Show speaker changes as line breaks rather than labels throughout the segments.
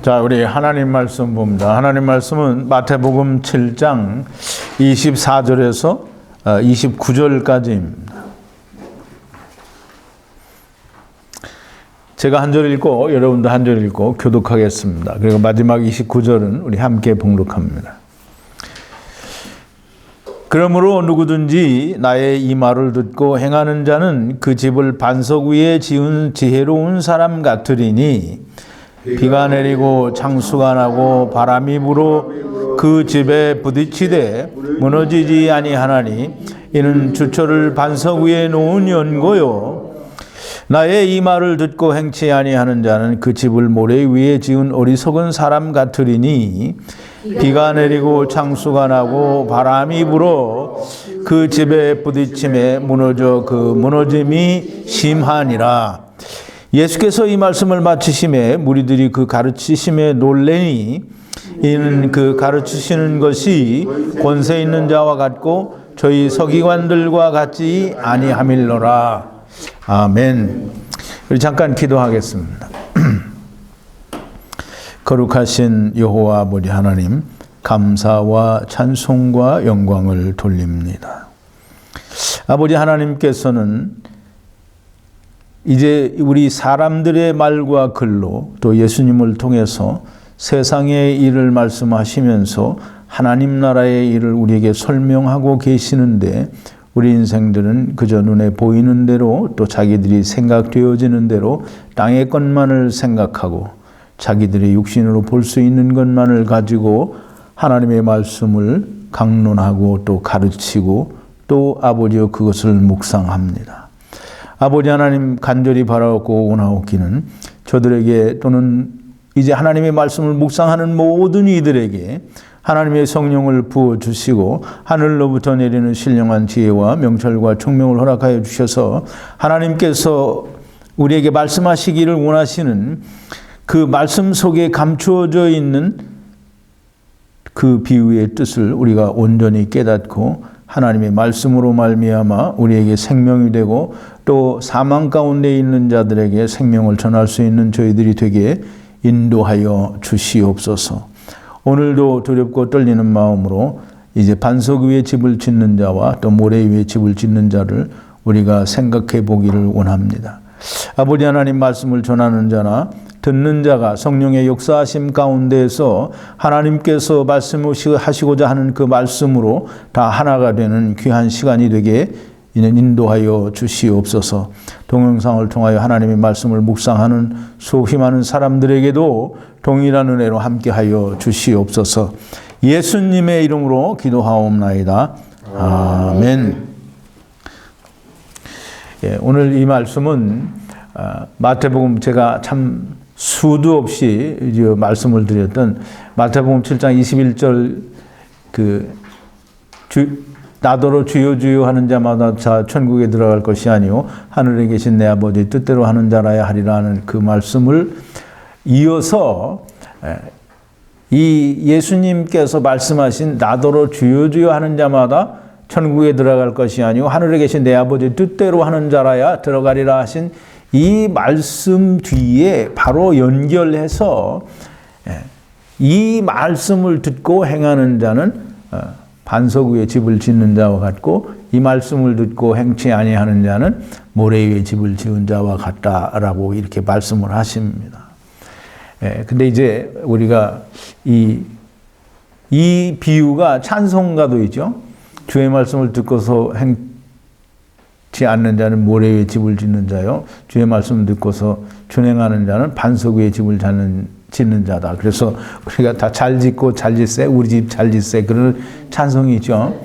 자, 우리 하나님 말씀 봅니다. 하나님 말씀은 마태복음 7장 24절에서 29절까지입니다. 제가 한 절 읽고 여러분도 한 절 읽고 교독하겠습니다. 그리고 마지막 29절은 우리 함께 봉독합니다. 그러므로 누구든지 나의 이 말을 듣고 행하는 자는 그 집을 반석 위에 지은 지혜로운 사람 같으리니 비가 내리고 창수가 나고 바람이 불어 그 집에 부딪히되 무너지지 아니하나니 이는 주초를 반석 위에 놓은 연고요. 나의 이 말을 듣고 행치 아니하는 자는 그 집을 모래 위에 지은 어리석은 사람 같으리니 비가 내리고 창수가 나고 바람이 불어 그 집에 부딪힘에 무너져 그 무너짐이 심하니라. 예수께서 이 말씀을 마치심에 무리들이 그 가르치심에 놀래니 이는 그 가르치시는 것이 권세 있는 자와 같고 저희 서기관들과 같지 아니함일러라. 아멘. 우리 잠깐 기도하겠습니다. 거룩하신 여호와 아버지 하나님, 감사와 찬송과 영광을 돌립니다. 아버지 하나님께서는 이제 우리 사람들의 말과 글로 또 예수님을 통해서 세상의 일을 말씀하시면서 하나님 나라의 일을 우리에게 설명하고 계시는데 우리 인생들은 그저 눈에 보이는 대로 또 자기들이 생각되어지는 대로 땅의 것만을 생각하고 자기들의 육신으로 볼 수 있는 것만을 가지고 하나님의 말씀을 강론하고 또 가르치고 또 아버지여 그것을 묵상합니다. 아버지 하나님 간절히 바라고 원하옵기는 저들에게 또는 이제 하나님의 말씀을 묵상하는 모든 이들에게 하나님의 성령을 부어주시고 하늘로부터 내리는 신령한 지혜와 명철과 총명을 허락하여 주셔서 하나님께서 우리에게 말씀하시기를 원하시는 그 말씀 속에 감추어져 있는 그 비유의 뜻을 우리가 온전히 깨닫고 하나님의 말씀으로 말미암아 우리에게 생명이 되고 또 사망 가운데 있는 자들에게 생명을 전할 수 있는 저희들이 되게 인도하여 주시옵소서. 오늘도 두렵고 떨리는 마음으로 이제 반석 위에 집을 짓는 자와 또 모래 위에 집을 짓는 자를 우리가 생각해 보기를 원합니다. 아버지 하나님 말씀을 전하는 자나 듣는 자가 성령의 역사하심 가운데에서 하나님께서 말씀하시고자 하는 그 말씀으로 다 하나가 되는 귀한 시간이 되게 인도하여 주시옵소서. 동영상을 통하여 하나님의 말씀을 묵상하는 수없이 많은 사람들에게도 동일한 은혜로 함께하여 주시옵소서. 예수님의 이름으로 기도하옵나이다. 아멘. 예, 오늘 이 말씀은 마태복음 제가 참 수도 없이 이제 말씀을 드렸던 마태복음 7장 21절 나더러 주여 주여 하는 자마다 자 천국에 들어갈 것이 아니요 하늘에 계신 내 아버지 뜻대로 하는 자라야 하리라 하는 그 말씀을 이어서 이 예수님께서 말씀하신 나더러 주여 주여 하는 자마다 천국에 들어갈 것이 아니요 하늘에 계신 내 아버지 뜻대로 하는 자라야 들어가리라 하신 이 말씀 뒤에 바로 연결해서 이 말씀을 듣고 행하는 자는 반석 위에 집을 짓는 자와 같고 이 말씀을 듣고 행치 아니하는 자는 모래 위에 집을 지은 자와 같다라고 이렇게 말씀을 하십니다. 근데 이제 우리가 이 비유가 찬송가도 있죠. 주의 말씀을 듣고서 행치 않는 자는 모래 위에 집을 짓는 자요. 주의 말씀을 듣고서 준행하는 자는 반석 위에 집을 짓는 자다. 그래서 우리가 다 잘 짓고 잘 짓세, 우리 집 잘 짓세 그런 찬송이 있죠.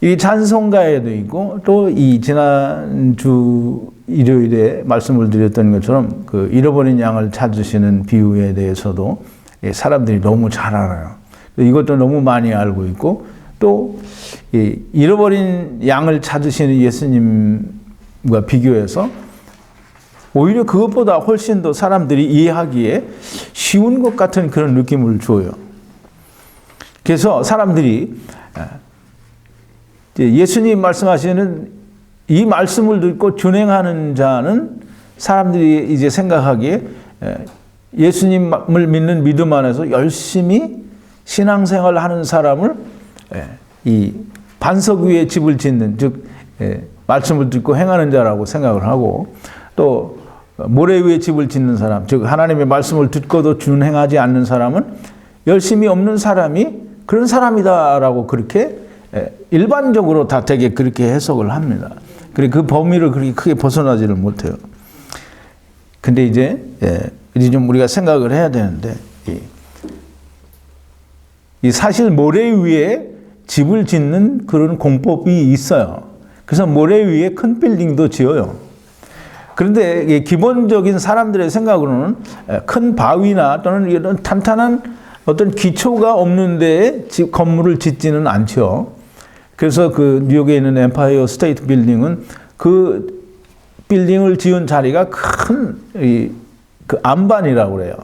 이 찬송가에도 있고 또 이 지난주 일요일에 말씀을 드렸던 것처럼 그 잃어버린 양을 찾으시는 비유에 대해서도 사람들이 너무 잘 알아요. 이것도 너무 많이 알고 있고 또 잃어버린 양을 찾으시는 예수님과 비교해서 오히려 그것보다 훨씬 더 사람들이 이해하기에 쉬운 것 같은 그런 느낌을 줘요. 그래서 사람들이 예수님 말씀하시는 이 말씀을 듣고 준행하는 자는 사람들이 이제 생각하기에 예수님을 믿는 믿음 안에서 열심히 신앙생활을 하는 사람을 이 반석 위에 집을 짓는, 즉 말씀을 듣고 행하는 자라고 생각을 하고, 또 모래 위에 집을 짓는 사람, 즉 하나님의 말씀을 듣고도 준행하지 않는 사람은 열심히 없는 사람이 그런 사람이다라고 그렇게 일반적으로 다 되게 그렇게 해석을 합니다. 그리고 그 범위를 그렇게 크게 벗어나지를 못해요. 근데 이제 좀 우리가 생각을 해야 되는데, 이 사실 모래 위에 집을 짓는 그런 공법이 있어요. 그래서 모래 위에 큰 빌딩도 지어요. 그런데 기본적인 사람들의 생각으로는 큰 바위나 또는 이런 탄탄한 어떤 기초가 없는 데에 건물을 짓지는 않죠. 그래서 그 뉴욕에 있는 엠파이어 스테이트 빌딩은 그 빌딩을 지은 자리가 큰 그 안반이라고 그래요.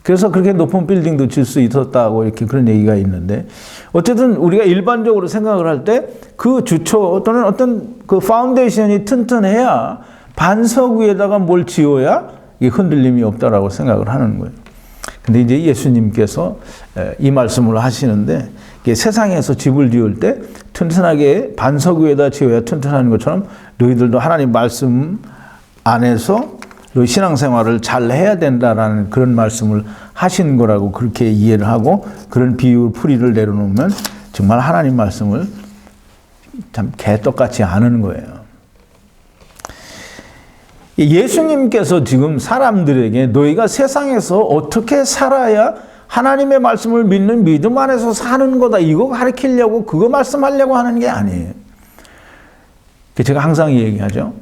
그래서 그렇게 높은 빌딩도 질 수 있었다고 이렇게 그런 얘기가 있는데, 어쨌든 우리가 일반적으로 생각을 할 때 그 주초 또는 어떤 그 파운데이션이 튼튼해야 반석 위에다가 뭘 지어야 이게 흔들림이 없다라고 생각을 하는 거예요. 근데 이제 예수님께서 이 말씀을 하시는데, 세상에서 집을 지을 때 튼튼하게 반석 위에다 지어야 튼튼한 것처럼 너희들도 하나님 말씀 안에서 신앙생활을 잘 해야 된다라는 그런 말씀을 하신 거라고 그렇게 이해를 하고, 그런 비유 풀이를 내려놓으면 정말 하나님 말씀을 참 개떡같이 아는 거예요. 예수님께서 지금 사람들에게 너희가 세상에서 어떻게 살아야 하나님의 말씀을 믿는 믿음 안에서 사는 거다, 이거 가르치려고 그거 말씀하려고 하는 게 아니에요. 제가 항상 얘기하죠.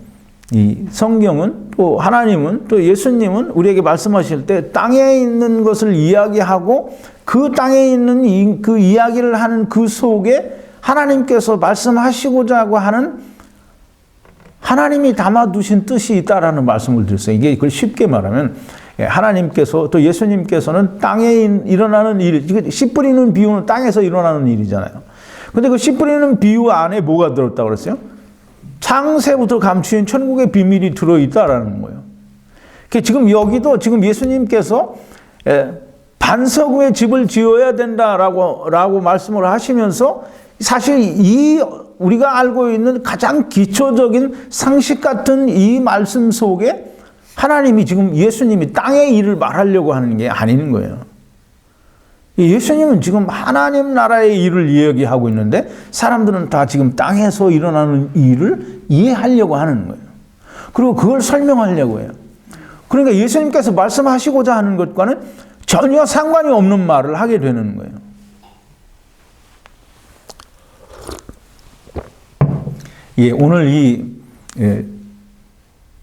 이 성경은, 또 하나님은, 또 예수님은 우리에게 말씀하실 때 땅에 있는 것을 이야기하고 그 땅에 있는 그 이야기를 하는 그 속에 하나님께서 말씀하시고자 하는 하나님이 담아두신 뜻이 있다라는 말씀을 드렸어요. 이게 그걸 쉽게 말하면 하나님께서, 또 예수님께서는 땅에 일어나는 일, 씨 뿌리는 비유는 땅에서 일어나는 일이잖아요. 근데 그 씨 뿌리는 비유 안에 뭐가 들었다고 그랬어요? 창세부터 감추인 천국의 비밀이 들어있다라는 거예요. 지금 여기도 지금 예수님께서 반석 위에 집을 지어야 된다라고 말씀을 하시면서, 사실 이 우리가 알고 있는 가장 기초적인 상식 같은 이 말씀 속에 하나님이 지금 예수님이 땅의 일을 말하려고 하는 게 아닌 거예요. 예수님은 지금 하나님 나라의 일을 이야기하고 있는데 사람들은 다 지금 땅에서 일어나는 일을 이해하려고 하는 거예요. 그리고 그걸 설명하려고 해요. 그러니까 예수님께서 말씀하시고자 하는 것과는 전혀 상관이 없는 말을 하게 되는 거예요. 오늘 이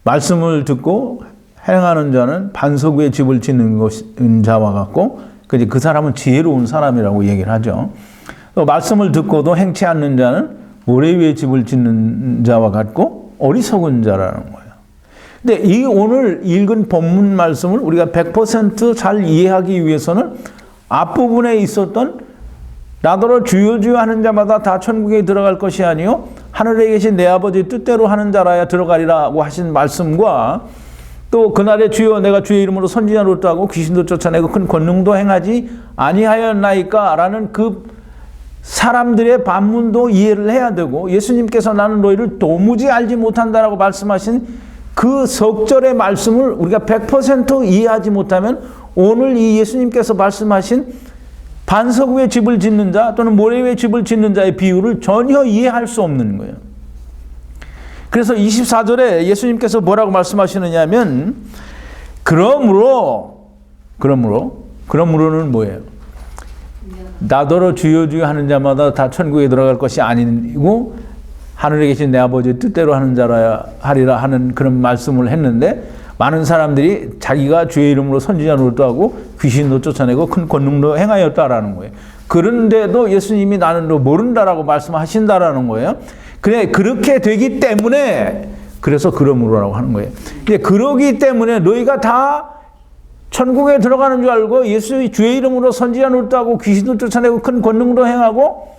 말씀을 듣고 행하는 자는 반석 위에 집을 짓는 자와 같고, 그 사람은 지혜로운 사람이라고 얘기를 하죠. 또 말씀을 듣고도 행치 않는 자는 모래 위에 집을 짓는 자와 같고 어리석은 자라는 거예요. 근데 이 오늘 읽은 본문 말씀을 우리가 100% 잘 이해하기 위해서는 앞부분에 있었던 나더러 주여 주여 하는 자마다 다 천국에 들어갈 것이 아니요 하늘에 계신 내 아버지 뜻대로 하는 자라야 들어가리라고 하신 말씀과, 또 그날에 주여 내가 주의 이름으로 선지자 노릇도 하고 귀신도 쫓아내고 큰 권능도 행하지 아니하였나이까 라는 그 사람들의 반문도 이해를 해야 되고, 예수님께서 나는 너희를 도무지 알지 못한다라고 말씀하신 그 석절의 말씀을 우리가 100% 이해하지 못하면 오늘 이 예수님께서 말씀하신 반석 위에 집을 짓는 자 또는 모래 위에 집을 짓는 자의 비유를 전혀 이해할 수 없는 거예요. 그래서 24절에 예수님께서 뭐라고 말씀하시느냐면, 그러므로는 뭐예요? 나더러 주여 주여 하는 자마다 다 천국에 들어갈 것이 아니고 하늘에 계신 내 아버지의 뜻대로 하는 자라 하리라 하는 그런 말씀을 했는데, 많은 사람들이 자기가 주의 이름으로 선지자 노릇도 하고 귀신도 쫓아내고 큰 권능도 행하였다라는 거예요. 그런데도 예수님이 나는 너 모른다라고 말씀하신다라는 거예요. 그래, 그렇게 되기 때문에, 그래서 그러므로라고 하는 거예요. 이제 그러기 때문에 너희가 다 천국에 들어가는 줄 알고 예수 주의 이름으로 선지자 노릇도 하고 귀신도 쫓아내고 큰 권능도 행하고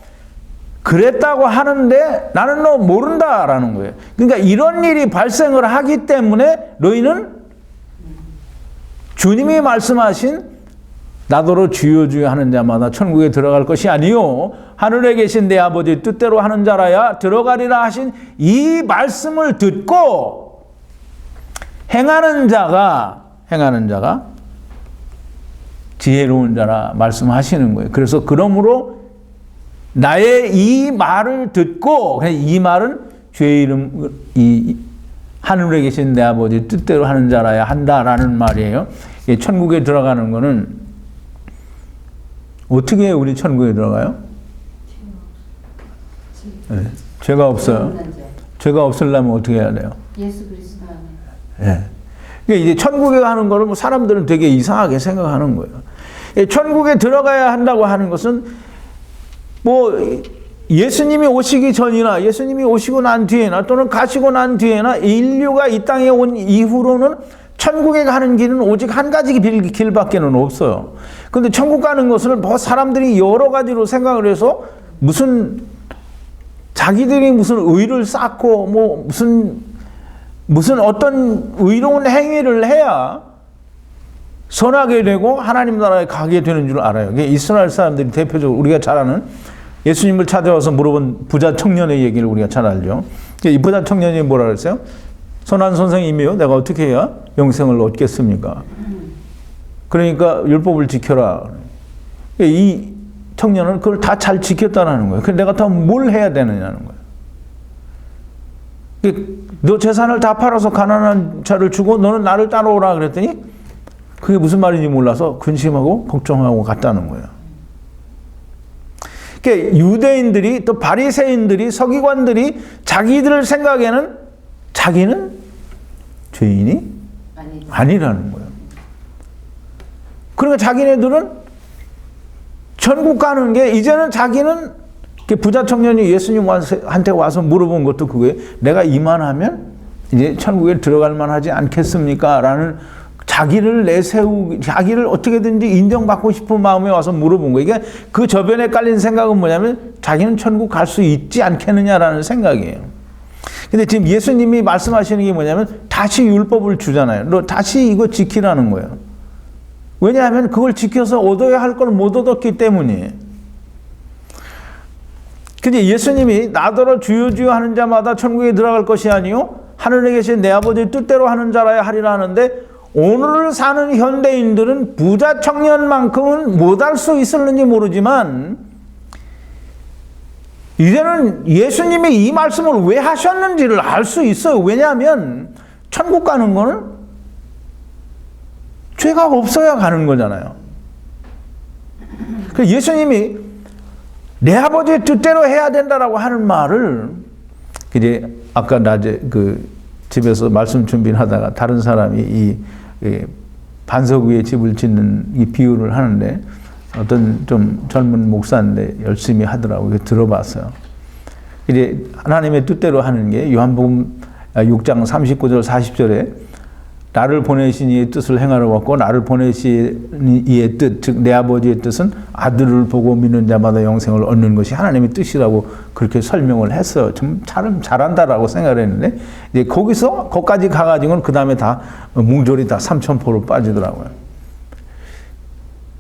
그랬다고 하는데 나는 너 모른다라는 거예요. 그러니까 이런 일이 발생을 하기 때문에 너희는 주님이 말씀하신 나더러 주여 주여 하는 자마다 천국에 들어갈 것이 아니요 하늘에 계신 내 아버지 뜻대로 하는 자라야 들어가리라 하신 이 말씀을 듣고 행하는 자가 지혜로운 자라 말씀하시는 거예요. 그래서 그러므로 나의 이 말을 듣고 이 말은 주의 이름 이 하늘에 계신 내 아버지 뜻대로 하는 자라야 한다라는 말이에요. 천국에 들어가는 거는 어떻게 우리 천국에 들어가요? 네, 죄가 없어요. 죄가 없으려면 어떻게 해야 돼요?
예수 그리스도 안에.
네. 그러니까 이제 천국에 가는 거를 뭐 사람들은 되게 이상하게 생각하는 거예요. 천국에 들어가야 한다고 하는 것은 뭐 예수님이 오시기 전이나 예수님이 오시고 난 뒤에나 또는 가시고 난 뒤에나 인류가 이 땅에 온 이후로는 천국에 가는 길은 오직 한 가지 길밖에는 없어요. 그런데 천국 가는 것을 뭐 사람들이 여러 가지로 생각을 해서 무슨 자기들이 무슨 의를 쌓고 뭐 무슨 어떤 의로운 행위를 해야 선하게 되고 하나님 나라에 가게 되는 줄 알아요. 이스라엘 사람들이 대표적으로 우리가 잘 아는 예수님을 찾아와서 물어본 부자 청년의 얘기를 우리가 잘 알죠. 이 부자 청년이 뭐라 그랬어요? 선한 선생님이요, 내가 어떻게 해야 영생을 얻겠습니까? 그러니까 율법을 지켜라. 이 청년은 그걸 다 잘 지켰다는 거예요. 그래서 내가 더 뭘 해야 되느냐는 거예요. 너 재산을 다 팔아서 가난한 자를 주고 너는 나를 따라오라 그랬더니 그게 무슨 말인지 몰라서 근심하고 걱정하고 갔다는 거예요. 그러니까 유대인들이 또 바리새인들이 서기관들이 자기들 생각에는 자기는 죄인이 아니라는 거예요. 그러니까 자기네들은 천국 가는 게 이제는 자기는 부자 청년이 예수님한테 와서 물어본 것도 그거예요. 내가 이만하면 이제 천국에 들어갈 만하지 않겠습니까? 라는 자기를 자기를 어떻게든지 인정받고 싶은 마음에 와서 물어본 거예요. 이게 그 저변에 깔린 생각은 뭐냐면 자기는 천국 갈 수 있지 않겠느냐라는 생각이에요. 근데 지금 예수님이 말씀하시는 게 뭐냐면 다시 율법을 주잖아요. 너 다시 이거 지키라는 거예요. 왜냐하면 그걸 지켜서 얻어야 할 걸 못 얻었기 때문이에요. 근데 예수님이 나더러 주여 주여 하는 자마다 천국에 들어갈 것이 아니요 하늘에 계신 내 아버지 뜻대로 하는 자라야 하리라 하는데 오늘 사는 현대인들은 부자 청년만큼은 못할 수 있을는지 모르지만 이제는 예수님이 이 말씀을 왜 하셨는지를 알 수 있어요. 왜냐하면 천국 가는 거는 죄가 없어야 가는 거잖아요. 그래서 예수님이 내 아버지의 뜻대로 해야 된다라고 하는 말을 이제 아까 낮에 그 집에서 말씀 준비를 하다가 다른 사람이 이 반석 위에 집을 짓는 이 비유를 하는데 어떤 좀 젊은 목사인데 열심히 하더라고요. 들어봤어요. 이제 하나님의 뜻대로 하는 게 요한복음 6장 39절 40절에 나를 보내신 이의 뜻을 행하러 왔고 나를 보내신 이의 뜻, 즉 내 아버지의 뜻은 아들을 보고 믿는 자마다 영생을 얻는 것이 하나님의 뜻이라고 그렇게 설명을 했어요. 좀 잘한다라고 생각을 했는데 이제 거기까지 가가지고는 그 다음에 다 뭉졸이 다 삼천포로 빠지더라고요.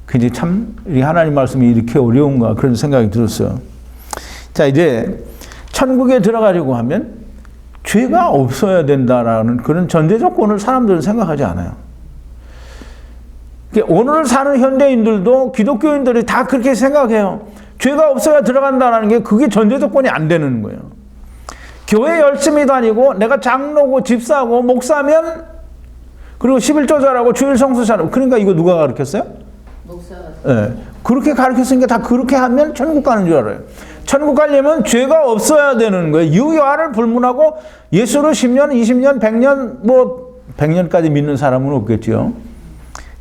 그게 참 이 하나님 말씀이 이렇게 어려운가 그런 생각이 들었어요. 자, 이제 천국에 들어가려고 하면 죄가 없어야 된다라는 그런 전제 조건을 사람들은 생각하지 않아요. 오늘 사는 현대인들도 기독교인들이 다 그렇게 생각해요. 죄가 없어야 들어간다는 게 그게 전제 조건이 안 되는 거예요. 교회 열심히 다니고 내가 장로고 집사고 목사면 그리고 11조 잘하고 주일 성수 잘하고 그러니까 이거 누가 가르쳤어요?
목사가.
네. 그렇게 가르쳤으니까 다 그렇게 하면 천국 가는 줄 알아요. 천국 가려면 죄가 없어야 되는 거예요. 유효화를 불문하고 예수를 10년, 20년, 100년, 뭐 100년까지 믿는 사람은 없겠죠.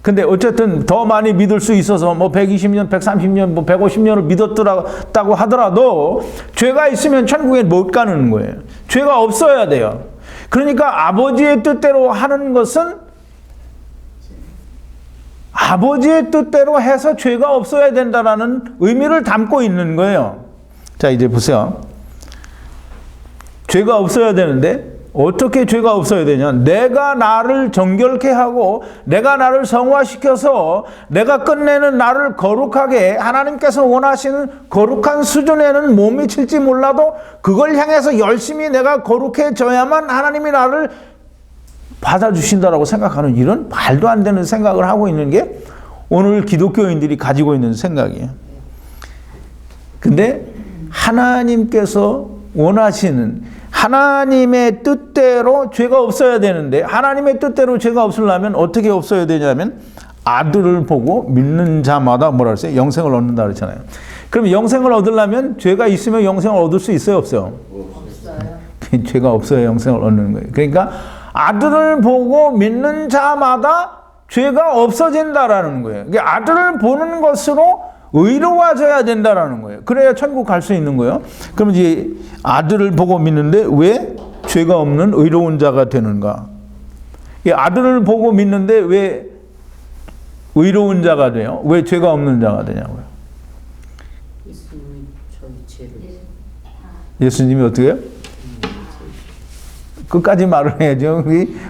근데 어쨌든 더 많이 믿을 수 있어서 뭐 120년, 130년, 뭐 150년을 믿었다고 하더라도 죄가 있으면 천국에 못 가는 거예요. 죄가 없어야 돼요. 그러니까 아버지의 뜻대로 하는 것은 아버지의 뜻대로 해서 죄가 없어야 된다라는 의미를 담고 있는 거예요. 자, 이제 보세요. 죄가 없어야 되는데 어떻게 죄가 없어야 되냐? 내가 나를 정결케 하고 내가 나를 성화시켜서 내가 끝내는 나를 거룩하게 하나님께서 원하시는 거룩한 수준에는 못 미칠지 몰라도 그걸 향해서 열심히 내가 거룩해져야만 하나님이 나를 받아주신다라고 생각하는 이런 말도 안 되는 생각을 하고 있는 게 오늘 기독교인들이 가지고 있는 생각이에요. 근데 하나님께서 원하시는 하나님의 뜻대로 죄가 없어야 되는데 하나님의 뜻대로 죄가 없으려면 어떻게 없어야 되냐면 아들을 보고 믿는 자마다 뭐라 그랬어요? 영생을 얻는다 그랬잖아요. 그럼 영생을 얻으려면 죄가 있으면 영생을 얻을 수 있어요? 없어요?
없어요.
죄가 없어야 영생을 얻는 거예요. 그러니까 아들을 보고 믿는 자마다 죄가 없어진다라는 거예요. 그러니까 아들을 보는 것으로 의로워져야 된다라는 거예요. 그래야 천국 갈 수 있는 거예요. 그럼 이제 아들을 보고 믿는데 왜 죄가 없는 의로운 자가 되는가? 아들을 보고 믿는데 왜 의로운 자가 돼요? 왜 죄가 없는 자가 되냐고요?
예수님이 저희 죄를
예수님이 어떻게 해요? 끝까지 말을 해야죠.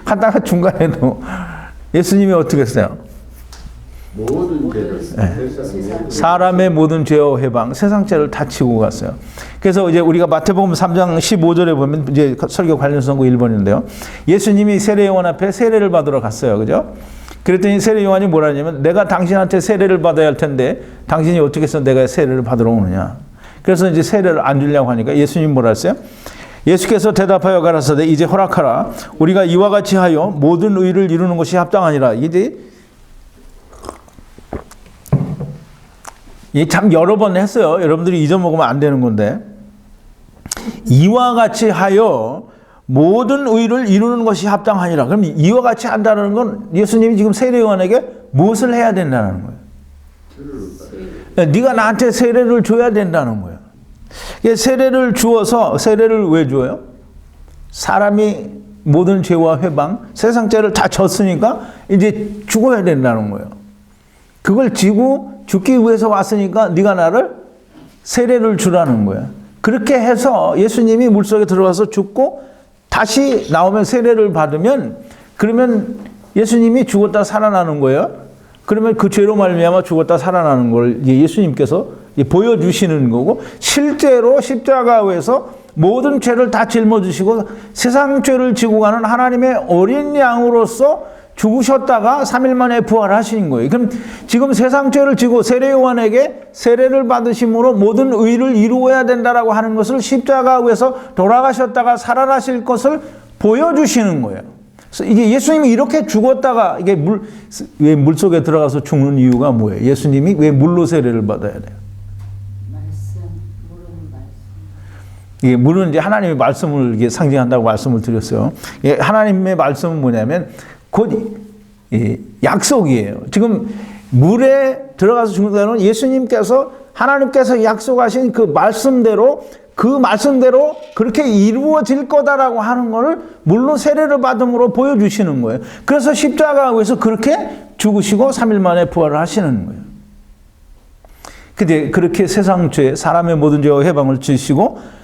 하다가 중간에도 예수님이 어떻게 했어요?
모든 죄를
사람의 모든 죄와 회방, 세상 죄를 다 치고 갔어요. 그래서 이제 우리가 마태복음 3장 15절에 보면 이제 설교 관련 선고 1번인데요. 예수님이 세례 요한 앞에 세례를 받으러 갔어요. 그죠? 그랬더니 세례 요한이 뭐라 하냐면 내가 당신한테 세례를 받아야 할 텐데 당신이 어떻게 해서 내가 세례를 받으러 오느냐. 그래서 이제 세례를 안 주려고 하니까 예수님 뭐라 했어요? 예수께서 대답하여 가라사대 이제 허락하라. 우리가 이와 같이 하여 모든 의를 이루는 것이 합당하니라. 이제 참 여러 번 했어요. 여러분들이 잊어먹으면 안 되는 건데 이와 같이 하여 모든 의를 이루는 것이 합당하니라. 그럼 이와 같이 한다는 건 예수님이 지금 세례 요한에게 무엇을 해야 된다는 거예요? 네가 나한테 세례를 줘야 된다는 거예요. 세례를 주어서 세례를 왜 줘요? 사람이 모든 죄와 회방, 세상 죄를 다 졌으니까 이제 죽어야 된다는 거예요. 그걸 지고 죽기 위해서 왔으니까 네가 나를 세례를 주라는 거야. 그렇게 해서 예수님이 물속에 들어가서 죽고 다시 나오면 세례를 받으면 그러면 예수님이 죽었다 살아나는 거예요. 그러면 그 죄로 말미암아 죽었다 살아나는 걸 예수님께서 보여주시는 거고 실제로 십자가에서 모든 죄를 다 짊어지시고 세상 죄를 지고 가는 하나님의 어린 양으로서 죽으셨다가 3일 만에 부활하신 거예요. 그럼 지금 세상 죄를 지고 세례 요한에게 세례를 받으심으로 모든 의를 이루어야 된다라고 하는 것을 십자가에서 돌아가셨다가 살아나실 것을 보여주시는 거예요. 그래서 이게 예수님이 이렇게 죽었다가 이게 왜 물속에 들어가서 죽는 이유가 뭐예요? 예수님이 왜 물로 세례를 받아야 돼요?
모르는 말씀.
이게 물은 이제 하나님의 말씀을 이게 상징한다고 말씀을 드렸어요. 하나님의 말씀은 뭐냐면 곧 약속이에요. 지금 물에 들어가서 죽는다는 예수님께서 하나님께서 약속하신 그 말씀대로 그렇게 이루어질 거다라고 하는 것을 물로 세례를 받음으로 보여주시는 거예요. 그래서 십자가에서 그렇게 죽으시고 3일 만에 부활을 하시는 거예요. 근데 그렇게 세상 죄, 사람의 모든 죄와 해방을 주시고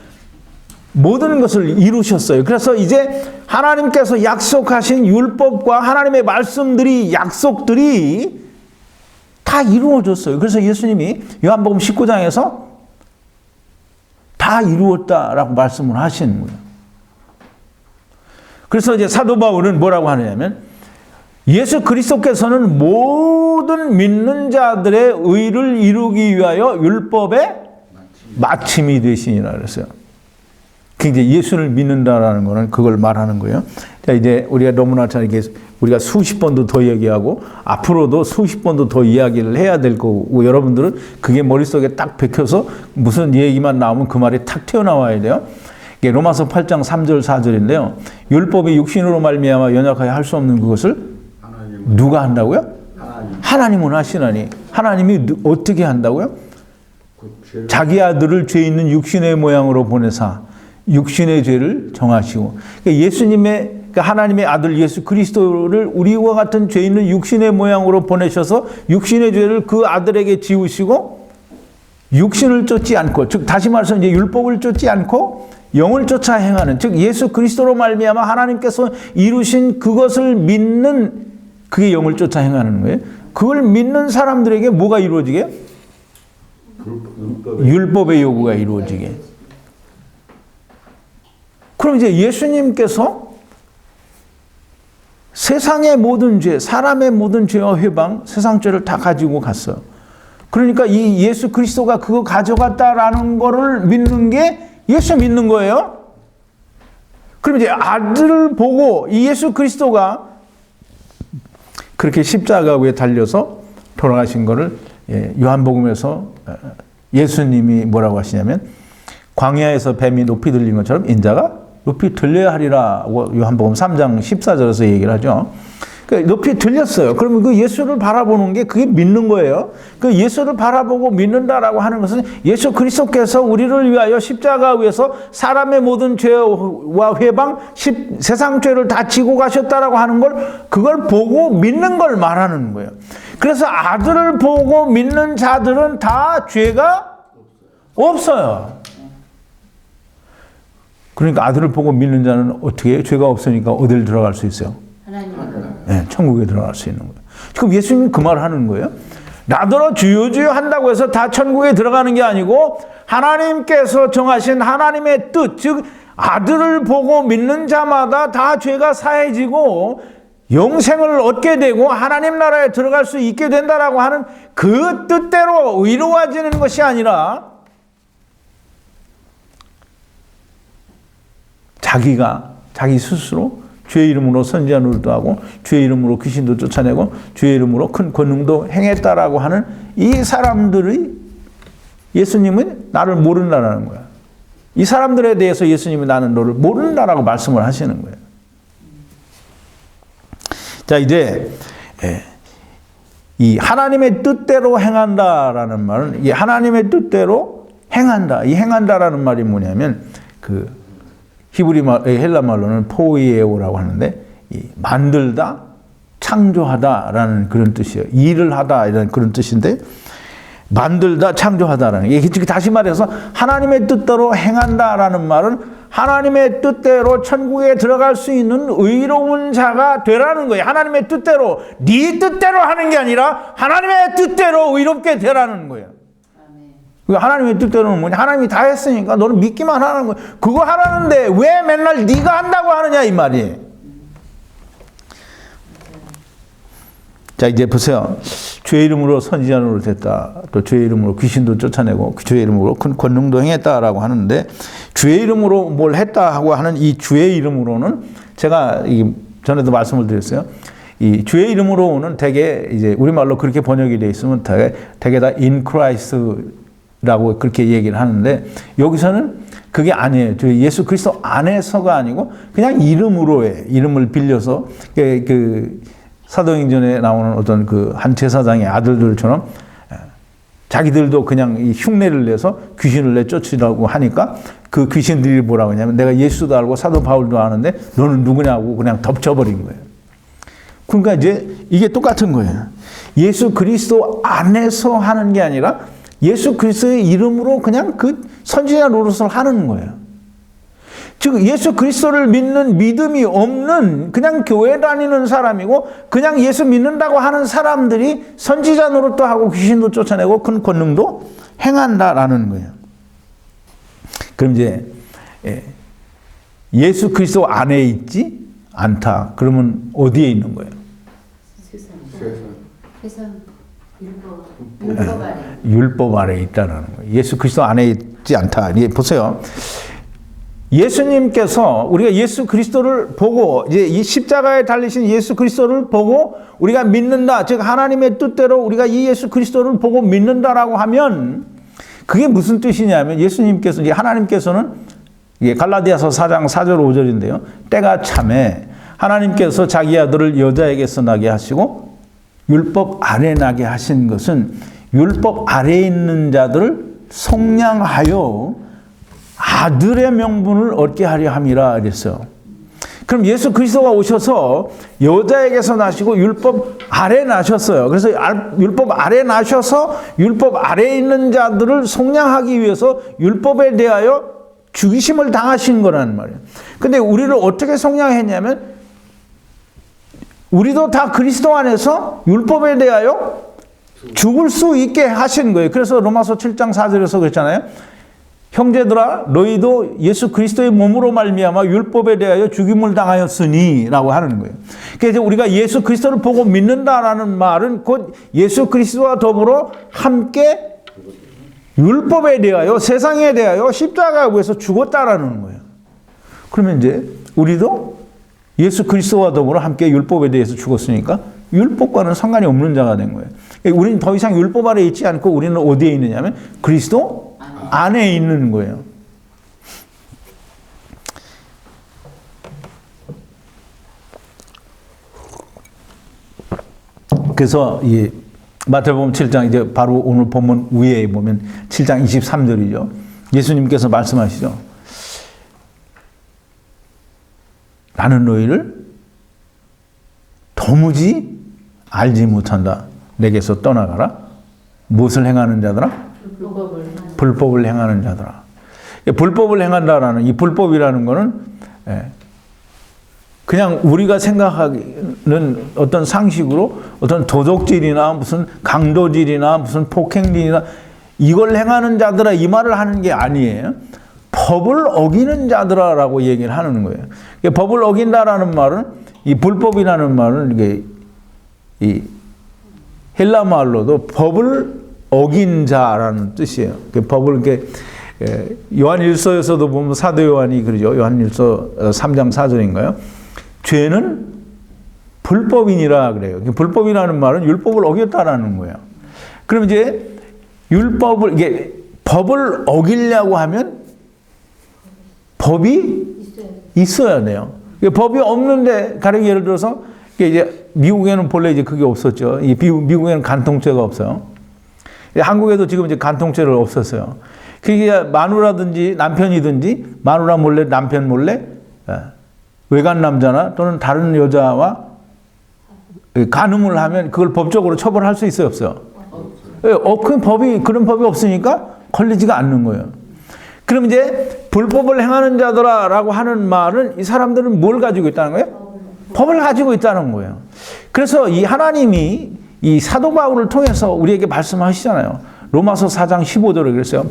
모든 것을 이루셨어요. 그래서 이제 하나님께서 약속하신 율법과 하나님의 말씀들이 약속들이 다 이루어졌어요. 그래서 예수님이 요한복음 19장에서 다 이루었다라고 말씀을 하시는 거예요. 그래서 이제 사도 바울은 뭐라고 하느냐면 예수 그리스도께서는 모든 믿는 자들의 의를 이루기 위하여 율법의 마침이 되시니라 그랬어요. 이제 예수를 믿는다라는 거는 그걸 말하는 거예요. 자, 이제 우리가 너무나 잘 우리가 수십 번도 더 얘기하고 앞으로도 수십 번도 더 이야기를 해야 될 거고 여러분들은 그게 머릿속에 딱 박혀서 무슨 얘기만 나오면 그 말이 탁 튀어나와야 돼요. 이게 로마서 8장 3절 4절인데요. 율법이 육신으로 말미암아 연약하여 할 수 없는 그것을 누가 한다고요? 하나님은 하시나니. 하나님이 어떻게 한다고요? 자기 아들을 죄 있는 육신의 모양으로 보내사 육신의 죄를 정하시고 그러니까 예수님의 그러니까 하나님의 아들 예수 그리스도를 우리와 같은 죄 있는 육신의 모양으로 보내셔서 육신의 죄를 그 아들에게 지우시고 육신을 쫓지 않고, 즉 다시 말해서 이제 율법을 쫓지 않고 영을 쫓아 행하는, 즉 예수 그리스도로 말미암아 하나님께서 이루신 그것을 믿는, 그게 영을 쫓아 행하는 거예요. 그걸 믿는 사람들에게 뭐가 이루어지게? 율법의 요구가 이루어지게. 그럼 이제 예수님께서 세상의 모든 죄, 사람의 모든 죄와 회방, 세상 죄를 다 가지고 갔어요. 그러니까 이 예수 그리스도가 그거 가져갔다라는 거를 믿는 게 예수 믿는 거예요. 그럼 이제 아들을 보고 이 예수 그리스도가 그렇게 십자가 위에 달려서 돌아가신 거를 요한복음에서 예수님이 뭐라고 하시냐면, 광야에서 뱀이 높이 들린 것처럼 인자가 높이 들려야 하리라고 요한복음 3장 14절에서 얘기를 하죠. 높이 들렸어요. 그러면 그 예수를 바라보는 게 그게 믿는 거예요. 그 예수를 바라보고 믿는다라고 하는 것은 예수 그리스도께서 우리를 위하여 십자가 위에서 사람의 모든 죄와 회방, 세상 죄를 다 지고 가셨다라고 하는 걸, 그걸 보고 믿는 걸 말하는 거예요. 그래서 아들을 보고 믿는 자들은 다 죄가 없어요. 그러니까 아들을 보고 믿는 자는 어떻게 해요? 죄가 없으니까 어딜 들어갈 수 있어요? 네, 천국에 들어갈 수 있는 거예요. 지금 예수님이 그 말을 하는 거예요. 나더러 주여 주여 한다고 해서 다 천국에 들어가는 게 아니고, 하나님께서 정하신 하나님의 뜻, 즉 아들을 보고 믿는 자마다 다 죄가 사해지고 영생을 얻게 되고 하나님 나라에 들어갈 수 있게 된다라고 하는 그 뜻대로 이루어지는 것이 아니라, 자기 스스로 주의 이름으로 선지자 노릇도 하고 주의 이름으로 귀신도 쫓아내고 주의 이름으로 큰 권능도 행했다라고 하는 이 사람들이, 예수님은 나를 모른다라는 거야. 이 사람들에 대해서 예수님이 나는 너를 모른다라고 말씀을 하시는 거예요. 자, 이제 이 하나님의 뜻대로 행한다라는 말은, 이 하나님의 뜻대로 행한다, 이 행한다라는 말이 뭐냐면, 그 히브리 말, 헬라 말로는 포이에오라고 하는데, 이 만들다, 창조하다라는 그런 뜻이에요. 일을 하다 이런 그런 뜻인데, 만들다, 창조하다라는 게, 다시 말해서 하나님의 뜻대로 행한다라는 말은 하나님의 뜻대로 천국에 들어갈 수 있는 의로운 자가 되라는 거예요. 하나님의 뜻대로, 네 뜻대로 하는 게 아니라 하나님의 뜻대로 의롭게 되라는 거예요. 하나님의 뜻대로는 뭐냐? 하나님이 다 했으니까 너는 믿기만 하는 거야. 그거 하라는데 왜 맨날 네가 한다고 하느냐 이 말이에요. 자, 이제 보세요. 주의 이름으로 선지자 노릇했다. 또 주의 이름으로 귀신도 쫓아내고 주의 이름으로 큰 권능도 행했다라고 하는데, 주의 이름으로 뭘 했다 하고 하는 이 주의 이름으로는, 제가 전에도 말씀을 드렸어요. 이 주의 이름으로는 대개 이제 우리말로 그렇게 번역이 되어 있으면 대개 다 in Christ라고 그렇게 얘기를 하는데, 여기서는 그게 아니에요. 예수 그리스도 안에서가 아니고 그냥 이름으로의, 이름을 빌려서 그 사도행전에 나오는 어떤 그 한 제사장의 아들들처럼 자기들도 그냥 이 흉내를 내서 귀신을 내쫓으라고 하니까, 그 귀신들이 뭐라고 하냐면, 내가 예수도 알고 사도 바울도 아는데 너는 누구냐고 그냥 덮쳐버린 거예요. 그러니까 이제 이게 똑같은 거예요. 예수 그리스도 안에서 하는 게 아니라 예수 그리스도의 이름으로 그냥 그 선지자 노릇을 하는 거예요. 즉 예수 그리스도를 믿는 믿음이 없는 그냥 교회 다니는 사람이고, 그냥 예수 믿는다고 하는 사람들이 선지자 노릇도 하고 귀신도 쫓아내고 큰 권능도 행한다라는 거예요. 그럼 이제 예수 그리스도 안에 있지 않다. 그러면 어디에 있는 거예요?
세상 율법 아래.
율법 아래 있다는 거예요. 예수 그리스도 안에 있지 않다. 보세요. 예수님께서, 우리가 예수 그리스도를 보고, 이제 이 십자가에 달리신 예수 그리스도를 보고 우리가 믿는다, 즉 하나님의 뜻대로 우리가 이 예수 그리스도를 보고 믿는다라고 하면, 그게 무슨 뜻이냐면, 예수님께서, 이제 하나님께서는, 이게 갈라디아서 4장 4절 5절인데요. 때가 참에 하나님께서 자기 아들을 여자에게서 나게 하시고 율법 아래 나게 하신 것은, 율법 아래에 있는 자들을 속량하여 아들의 명분을 얻게 하려 함이라 그랬어요. 그럼 예수 그리스도가 오셔서 여자에게서 나시고 율법 아래 나셨어요. 그래서 율법 아래 나셔서 율법 아래에 있는 자들을 속량하기 위해서 율법에 대하여 죽이심을 당하신 거라는 말이에요. 근데 우리를 어떻게 속량했냐면 우리도 다 그리스도 안에서 율법에 대하여 죽을 수 있게 하신 거예요. 그래서 로마서 7장 4절에서 그랬잖아요. 형제들아 너희도 예수 그리스도의 몸으로 말미암아 율법에 대하여 죽임을 당하였으니라고 하는 거예요. 그래서 우리가 예수 그리스도를 보고 믿는다라는 말은 곧 예수 그리스도와 더불어 함께 율법에 대하여 세상에 대하여 십자가에 위해서 죽었다라는 거예요. 그러면 이제 우리도 예수 그리스도와 더불어 함께 율법에 대해서 죽었으니까 율법과는 상관이 없는 자가 된 거예요. 우리는 더 이상 율법 아래 있지 않고 우리는 어디에 있느냐면 그리스도 안에 있는 거예요. 그래서 이 마태복음 7장 이제 바로 오늘 본문 위에 보면 7장 23절이죠. 예수님께서 말씀하시죠. 나는 너희를 도무지 알지 못한다. 내게서 떠나가라. 무엇을 행하는 자들아? 불법을 행하는 자들아. 불법을 행한다라는 이 불법이라는 거는 그냥 우리가 생각하는 어떤 상식으로 어떤 도덕질이나 무슨 강도질이나 무슨 폭행질이나 이걸 행하는 자들아 이 말을 하는 게 아니에요. 법을 어기는 자들아라고 얘기를 하는 거예요. 법을 어긴다라는 말은 이 불법이라는 말은 이게 이 헬라 말로도 법을 어긴 자라는 뜻이에요. 법을 이렇게 요한일서에서도 보면 사도 요한이 그러죠. 요한일서 3장 4절인가요? 죄는 불법이니라 그래요. 불법이라는 말은 율법을 어겼다라는 거예요. 그럼 이제 율법을 이게 법을 어기려고 하면 법이 있어야 돼요. 법이 없는데 가령 예를 들어서 이제 미국에는 본래 이제 그게 없었죠. 이 미국에는 간통죄가 없어요. 한국에도 지금 이제 간통죄를 없었어요. 그게 마누라든지 남편이든지 마누라 몰래 남편 몰래 외간 남자나 또는 다른 여자와 간음을 하면 그걸 법적으로 처벌할 수 있어요, 없어요? 그런 법이 없으니까 걸리지가 않는 거예요. 그럼 이제 불법을 행하는 자들아라고 하는 말은 이 사람들은 뭘 가지고 있다는 거예요? 법을 가지고 있다는 거예요. 그래서 이 하나님이 이 사도 바울을 통해서 우리에게 말씀하시잖아요. 로마서 4장 15절에 그랬어요.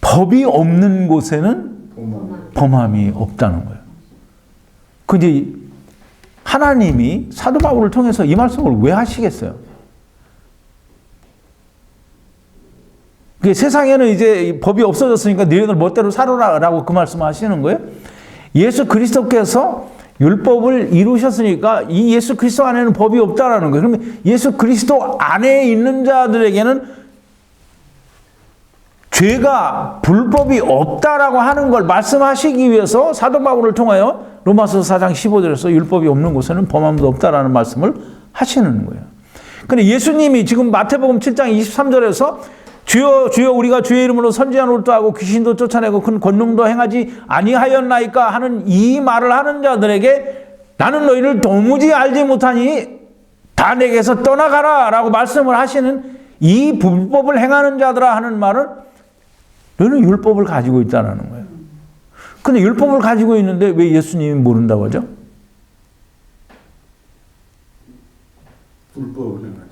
법이 없는 곳에는 범함이 없다는 거예요. 근데 하나님이 사도 바울을 통해서 이 말씀을 왜 하시겠어요? 세상에는 이제 법이 없어졌으니까 너희들 멋대로 살아라라고 그 말씀을 하시는 거예요. 예수 그리스도께서 율법을 이루셨으니까 이 예수 그리스도 안에는 법이 없다라는 거예요. 그러면 예수 그리스도 안에 있는 자들에게는 죄가 불법이 없다라고 하는 걸 말씀하시기 위해서 사도 바울을 통하여 로마서 4장 15절에서 율법이 없는 곳에는 범함도 없다라는 말씀을 하시는 거예요. 근데 예수님이 지금 마태복음 7장 23절에서 주여 주여 우리가 주의 이름으로 선지자 노릇도 하고 귀신도 쫓아내고 큰 권능도 행하지 아니하였나이까 하는 이 말을 하는 자들에게 나는 너희를 도무지 알지 못하니 다 내게서 떠나가라 라고 말씀을 하시는 이 불법을 행하는 자들아 하는 말은 너는 율법을 가지고 있다는 거예요. 근데 율법을 가지고 있는데 왜 예수님이 모른다고 하죠?
불법을 행하지.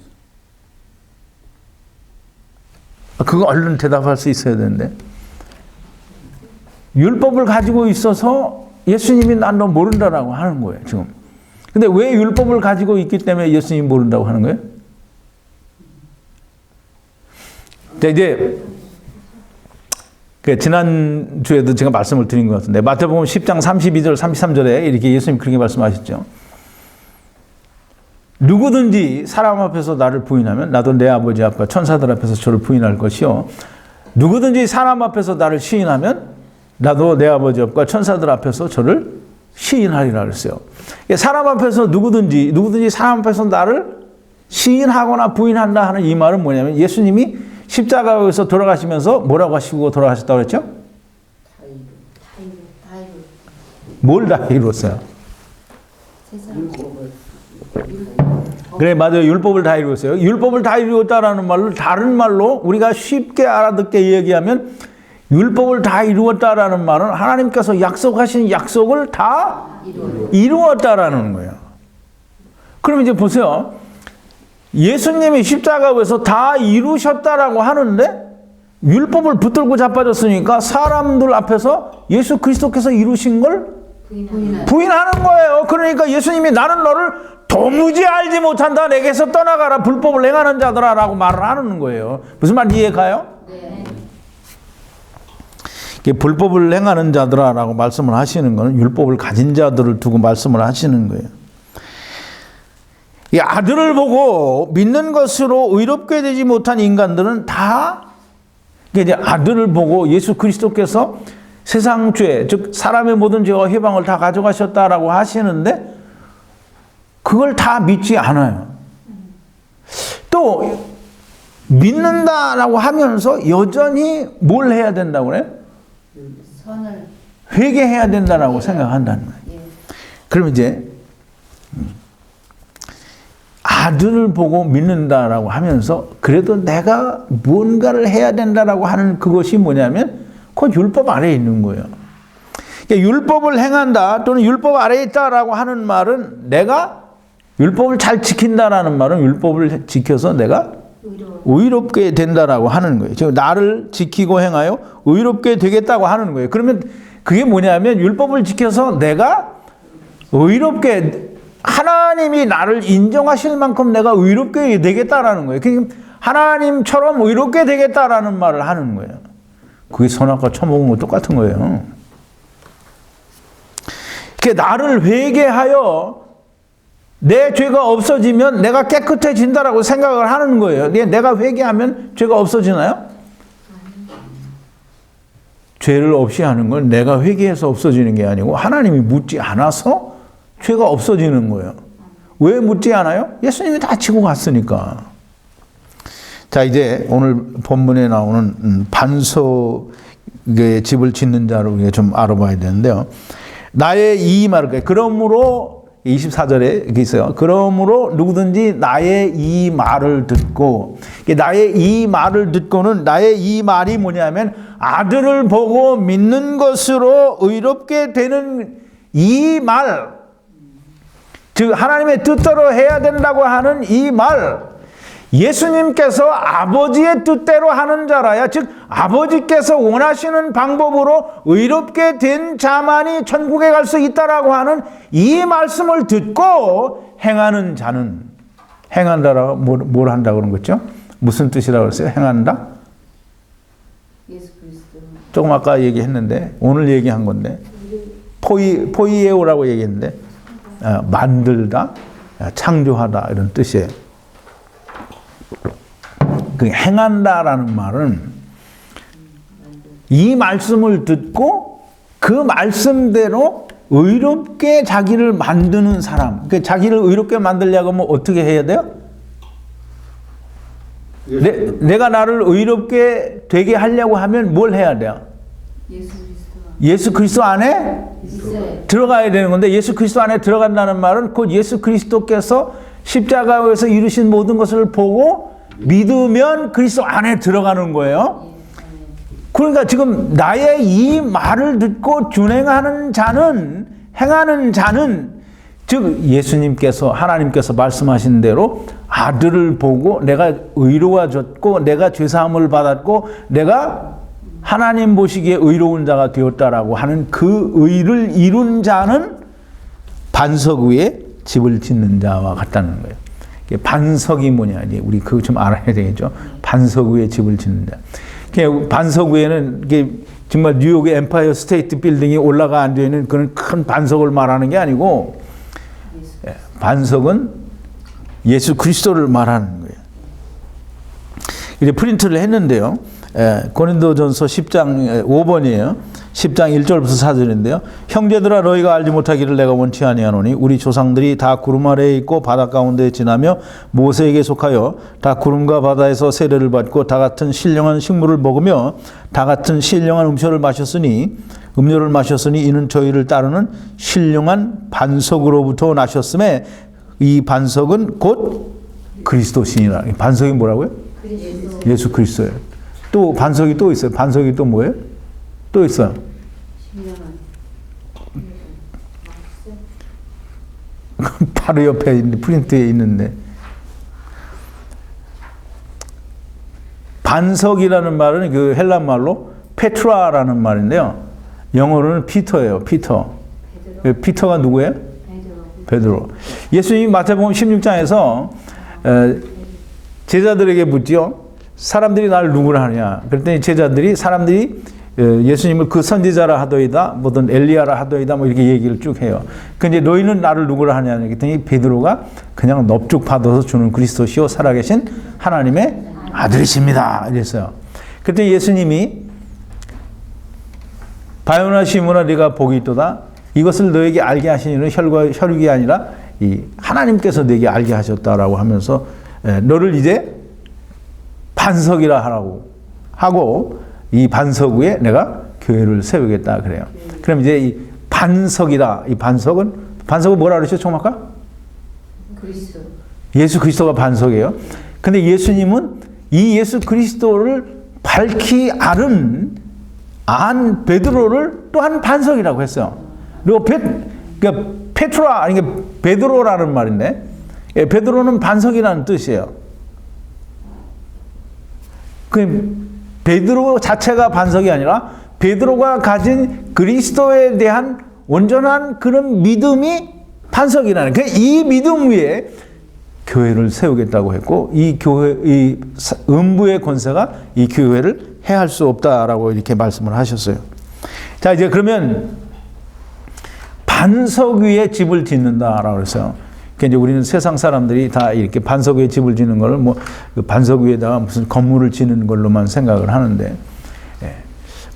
그거 얼른 대답할 수 있어야 되는데. 율법을 가지고 있어서 예수님이 난 너 모른다라고 하는 거예요, 지금. 근데 왜 율법을 가지고 있기 때문에 예수님이 모른다고 하는 거예요? 이제 지난주에도 제가 말씀을 드린 것 같은데 마태복음 10장 32절 33절에 이렇게 예수님 그렇게 말씀하셨죠. 누구든지 사람 앞에서 나를 부인하면 나도 내 아버지 앞과 천사들 앞에서 저를 부인할 것이요. 누구든지 사람 앞에서 나를 시인하면 나도 내 아버지 앞과 천사들 앞에서 저를 시인하리라 그랬어요. 사람 앞에서 누구든지 사람 앞에서 나를 시인하거나 부인한다 하는 이 말은 뭐냐면 예수님이 십자가에서 돌아가시면서 뭐라고 하시고 돌아가셨다고 그랬죠? 뭘 다 이루었어요?
세상
그래, 맞아요. 율법을 다 이루었어요. 율법을 다 이루었다라는 말로, 다른 말로 우리가 쉽게 알아듣게 얘기하면 율법을 다 이루었다라는 말은 하나님께서 약속하신 약속을 다 이루었다라는 거예요. 그럼 이제 보세요. 예수님이 십자가에서 다 이루셨다라고 하는데 율법을 붙들고 자빠졌으니까 사람들 앞에서 예수 그리스도께서 이루신 걸 부인하는 거예요. 그러니까 예수님이 나는 너를 도무지 알지 못한다. 내게서 떠나가라. 불법을 행하는 자들아 라고 말을 하는 거예요. 무슨 말인지 이해가요?
네.
불법을 행하는 자들아 라고 말씀을 하시는 것은 율법을 가진 자들을 두고 말씀을 하시는 거예요. 이 아들을 보고 믿는 것으로 의롭게 되지 못한 인간들은 다 이제 아들을 보고 예수 그리스도께서 세상 죄, 즉 사람의 모든 죄와 해방을 다 가져가셨다라고 하시는데 그걸 다 믿지 않아요. 또 믿는다라고 하면서 여전히 뭘 해야 된다고 그래요?
선을
회개해야 된다라고 생각한다는 거예요.
예.
그럼 이제 아들을 보고 믿는다라고 하면서 그래도 내가 뭔가를 해야 된다라고 하는 그것이 뭐냐면 그 율법 아래에 있는 거예요. 그러니까 율법을 행한다 또는 율법 아래에 있다라고 하는 말은 내가 율법을 잘 지킨다라는 말은 율법을 지켜서 내가 의롭게 된다라고 하는 거예요. 지금 나를 지키고 행하여 의롭게 되겠다고 하는 거예요. 그러면 그게 뭐냐면 율법을 지켜서 내가 의롭게 하나님이 나를 인정하실 만큼 내가 의롭게 되겠다라는 거예요. 그러니까 하나님처럼 의롭게 되겠다라는 말을 하는 거예요. 그게 선악과 처먹은 거 똑같은 거예요. 그러니까 나를 회개하여 내 죄가 없어지면 내가 깨끗해진다라고 생각을 하는 거예요. 내가 회개하면 죄가 없어지나요? 죄를 없이 하는 건 내가 회개해서 없어지는 게 아니고 하나님이 묻지 않아서 죄가 없어지는 거예요. 왜 묻지 않아요? 예수님이 다 지고 갔으니까. 자, 이제 오늘 본문에 나오는 반석의 집을 짓는 자를 우리가 좀 알아봐야 되는데요. 나의 이 말을, 그러므로 24절에 이렇게 있어요. 그러므로 누구든지 나의 이 말을 듣고, 나의 이 말을 듣고는 나의 이 말이 뭐냐면 아들을 보고 믿는 것으로 의롭게 되는 이 말, 즉 하나님의 뜻대로 해야 된다고 하는 이 말, 예수님께서 아버지의 뜻대로 하는 자라야, 즉 아버지께서 원하시는 방법으로 의롭게 된 자만이 천국에 갈 수 있다라고 하는 이 말씀을 듣고 행하는 자는, 행한다라고 뭘 한다고 그런 거죠? 무슨 뜻이라고 그랬어요? 행한다?
예수 그리스도.
조금 아까 얘기했는데 오늘 얘기한 건데 포이에오라고 얘기했는데 만들다, 창조하다 이런 뜻이에요. 그 행한다라는 말은 이 말씀을 듣고 그 말씀대로 의롭게 자기를 만드는 사람. 그 자기를 의롭게 만들려고 하면 어떻게 해야 돼요? 내가 나를 의롭게 되게 하려고 하면 뭘 해야 돼요? 예수 그리스도 안에 들어가야 되는 건데, 예수 그리스도 안에 들어간다는 말은 곧 예수 그리스도께서 십자가에서 이루신 모든 것을 보고 믿으면 그리스도 안에 들어가는 거예요. 그러니까 지금 나의 이 말을 듣고 준행하는 자는, 행하는 자는, 즉 예수님께서, 하나님께서 말씀하신 대로 아들을 보고 내가 의로워졌고 내가 죄사함을 받았고 내가 하나님 보시기에 의로운 자가 되었다라고 하는 그 의를 이룬 자는 반석 위에 집을 짓는 자와 같다는 거예요. 반석이 뭐냐, 우리 그거 좀 알아야 되겠죠. 반석 위에 집을 짓는 자. 반석 위에는 이게 정말 뉴욕의 엠파이어 스테이트 빌딩이 올라가 앉아 있는 그런 큰 반석을 말하는 게 아니고, 반석은 예수 그리스도를 말하는 거예요. 이제 프린트를 했는데요. 고린도전서 10장 5번이에요. 10장 1절부터 4절인데요. 형제들아 너희가 알지 못하기를 내가 원치 아니하노니 우리 조상들이 다 구름 아래에 있고 바다 가운데 지나며 모세에게 속하여 다 구름과 바다에서 세례를 받고 다 같은 신령한 식물을 먹으며 다 같은 신령한 음료를 마셨으니 이는 저희를 따르는 신령한 반석으로부터 나셨음에 이 반석은 곧 그리스도시니라. 반석이 뭐라고요? 예수 그리스도예요. 또 반석이 또 있어요. 반석이 또 뭐예요? 또 있어요. 바로 옆에 있는 프린트에 있는데 반석이라는 말은 그 헬라 말로 페트라라는 말인데요. 영어로는 피터예요. 피터. 피터가 누구예요? 베드로. 예수님이 마태복음 16장에서 제자들에게 묻죠. 사람들이 나를 누구라 하냐. 그랬더니 사람들이 예수님을 그 선지자라 하더이다, 뭐든 엘리야라 하더이다, 뭐 이렇게 얘기를 쭉 해요. 근데 너희는 나를 누구라 하냐. 그랬더니 베드로가 그냥 넙죽 받아서 주는 그리스도시요 살아계신 하나님의 아들이십니다. 이랬어요. 그랬더니 예수님이 바요나 시몬아 네가 복이 있도다. 이것을 너에게 알게 하신 이는 혈과 혈육이 아니라 이 하나님께서 내게 알게 하셨다라고 하면서 너를 이제 반석이라 하고 이 반석 위에 내가 교회를 세우겠다 그래요. 그럼 이제 이 반석이라 이 반석은 뭐라 그러셨죠? 처음 아까?
그리스도.
예수 그리스도가 반석이에요. 근데 예수님은 이 예수 그리스도를 밝히 안 베드로를 또한 반석이라고 했어요. 그리고 그러니까 페트라 아니 베드로라는 말인데 베드로는 반석이라는 뜻이에요. 그 베드로 자체가 반석이 아니라 베드로가 가진 그리스도에 대한 온전한 그런 믿음이 반석이라는 이 믿음 위에 교회를 세우겠다고 했고 이 음부의 권세가 이 교회를 해할 수 없다라고 이렇게 말씀을 하셨어요. 자 이제 그러면 반석 위에 집을 짓는다라고 그랬어요. 그러니까 이제 우리는 세상 사람들이 다 이렇게 반석 위에 집을 짓는 걸 뭐 그 반석 위에다가 무슨 건물을 짓는 걸로만 생각을 하는데